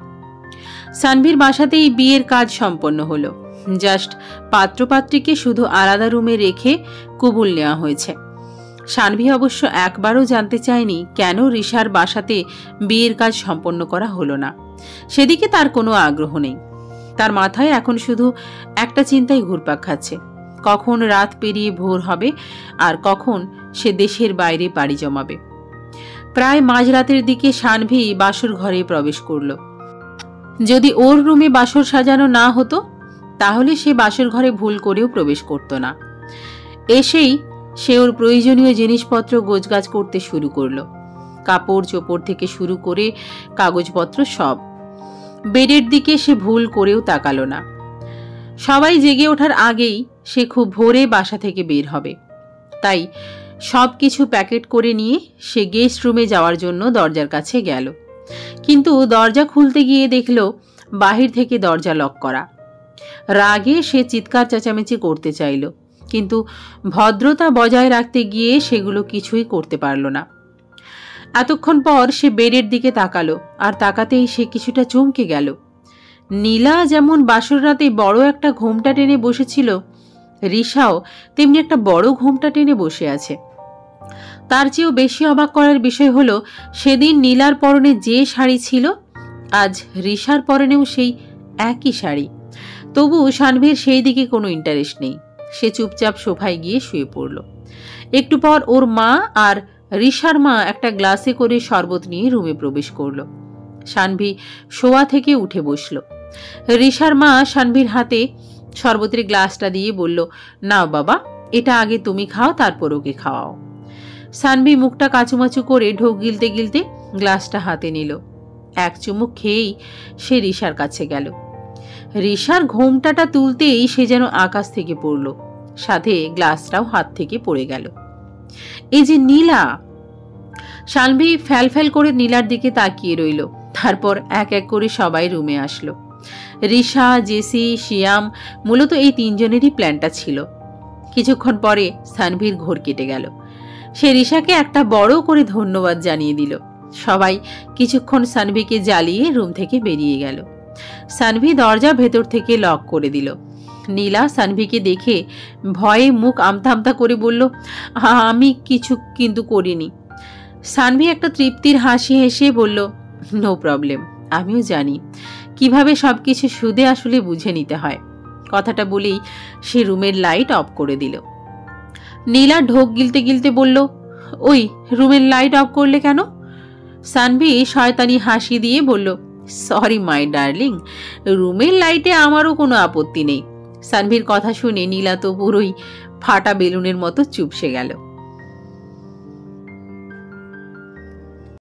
সানভীর বাসাতেই বিয়ের কাজ সম্পন্ন হলো। জাস্ট পাত্রপাত্রীকে শুধু আলাদা রুমে রেখে কবুল নেওয়া হয়েছে। সানভী অবশ্য একবারও জানতে চায়নি কেন রিশার বাসাতে বিয়ের কাজ সম্পন্ন করা হলো না। সেদিকে তার কোনো আগ্রহ নেই। তার মাথায় এখন শুধু একটা চিন্তাই ঘুরপাক খাচ্ছে, কখন রাত পেরিয়ে ভোর হবে আর কখন সে দেশের বাইরে পাড়ি জমাবে। প্রায় মাঝরাতের দিকে সানভী বাসর ঘরে প্রবেশ করল। যদি ওর রুমে বাসর সাজানো না হতো তাহলে সে বাসর ঘরে ভুল করেও প্রবেশ করত না। এসেই সে ওর প্রয়োজনীয় জিনিসপত্র গোছগাছ করতে শুরু করলো। কাপড় চোপড় থেকে শুরু করে কাগজপত্র সব। বেডের দিকে সে ভুল করেও তাকালো না। সবাই জেগে ওঠার আগেই সে খুব ভোরে বাসা থেকে বের হবে। তাই সব কিছু প্যাকেট করে নিয়ে সে গেস্ট রুমে যাওয়ার জন্য দরজার কাছে গেল, কিন্তু দরজা খুলতে গিয়ে দেখল বাহির থেকে দরজা লক করা। রাগে সে চিৎকার চেঁচামেচি করতে চাইল, কিন্তু ভদ্রতা বজায় রাখতে গিয়ে সেগুলো কিছুই করতে পারল না। এতক্ষণ পর সে বেডের দিকে তাকালো, আর তাকাতেই সে কিছুটা চমকে গেল। নীলা যেমন বাসর রাতে বড় একটা ঘোমটা টেনে বসেছিল, রিশাও তেমনি একটা বড় ঘোমটা টেনে বসে আছে। তার চেয়েও বেশি অবাক করার বিষয় হলো, সেদিন নীলার পরনে যে শাড়ি ছিল, আজ রিশার পরনেও সেই একই শাড়ি। তবু সানভীর সেই দিকে কোনো ইন্টারেস্ট নেই। সে চুপচাপ সোফায় গিয়ে শুয়ে পড়ল। একটু পর ওর মা আর রিশার মা একটা গ্লাসে করে শরবত নিয়ে রুমে প্রবেশ করল। সানভি শোয়া থেকে উঠে বসল। রিশার মা সানভির হাতে শরবতের গ্লাসটা দিয়ে বলল, নাও বাবা, এটা আগে তুমি খাও, তারপর ওকে খাওয়াও। সানভি মুখটা কাচুমাচু করে ঢোক গিলতে গিলতে গ্লাসটা হাতে নিল। এক চুমুক খেয়েই সে রিশার কাছে গেল। রিশার ঘোমটাটা তুলতেই সে যেন আকাশ থেকে পড়ল, সাথে গ্লাসটাও হাত থেকে পড়ে গেল। এই যে নীলা! সানভি ফ্যাল ফ্যাল করে নীলার দিকে তাকিয়ে রইল। তারপর এক এক করে সবাই রুমে আসলো। রিশা, জেসি, শিয়াম, মূলত এই তিনজনেরই প্ল্যানটা ছিল। কিছুক্ষণ পরে সানভির ঘোর কেটে গেল। সে রিশাকে একটা বড় করে ধন্যবাদ জানিয়ে দিল। সবাই কিছুক্ষণ সানভিকে জ্বালিয়ে রুম থেকে বেরিয়ে গেল। সানভি দরজা ভেতর থেকে লক করে দিল। নীলা সানভিকে দেখে ভয়ে মুখ আমতা আমতা করে বলল, আমি কিছু কিন্তু করিনি। সানভি একটা তৃপ্তির হাসি হেসে বলল, নো প্রবলেম, আমিও জানি কিভাবে সবকিছু সুদে আসলে বুঝে নিতে হয়। কথাটা বলেই সে রুমের লাইট অফ করে দিল। নীলা ঢোক গিলতে গিলতে বলল, ওই রুমের লাইট অফ করলে কেন? সানভি শয়তানি হাসি দিয়ে বলল, সরি মাই ডার্লিং, রুমের লাইটে আমারও কোনো আপত্তি নেই। সানভির কথা শুনে নীলা তো পুরোই ফাটা বেলুনের মতো চুপসে গেল।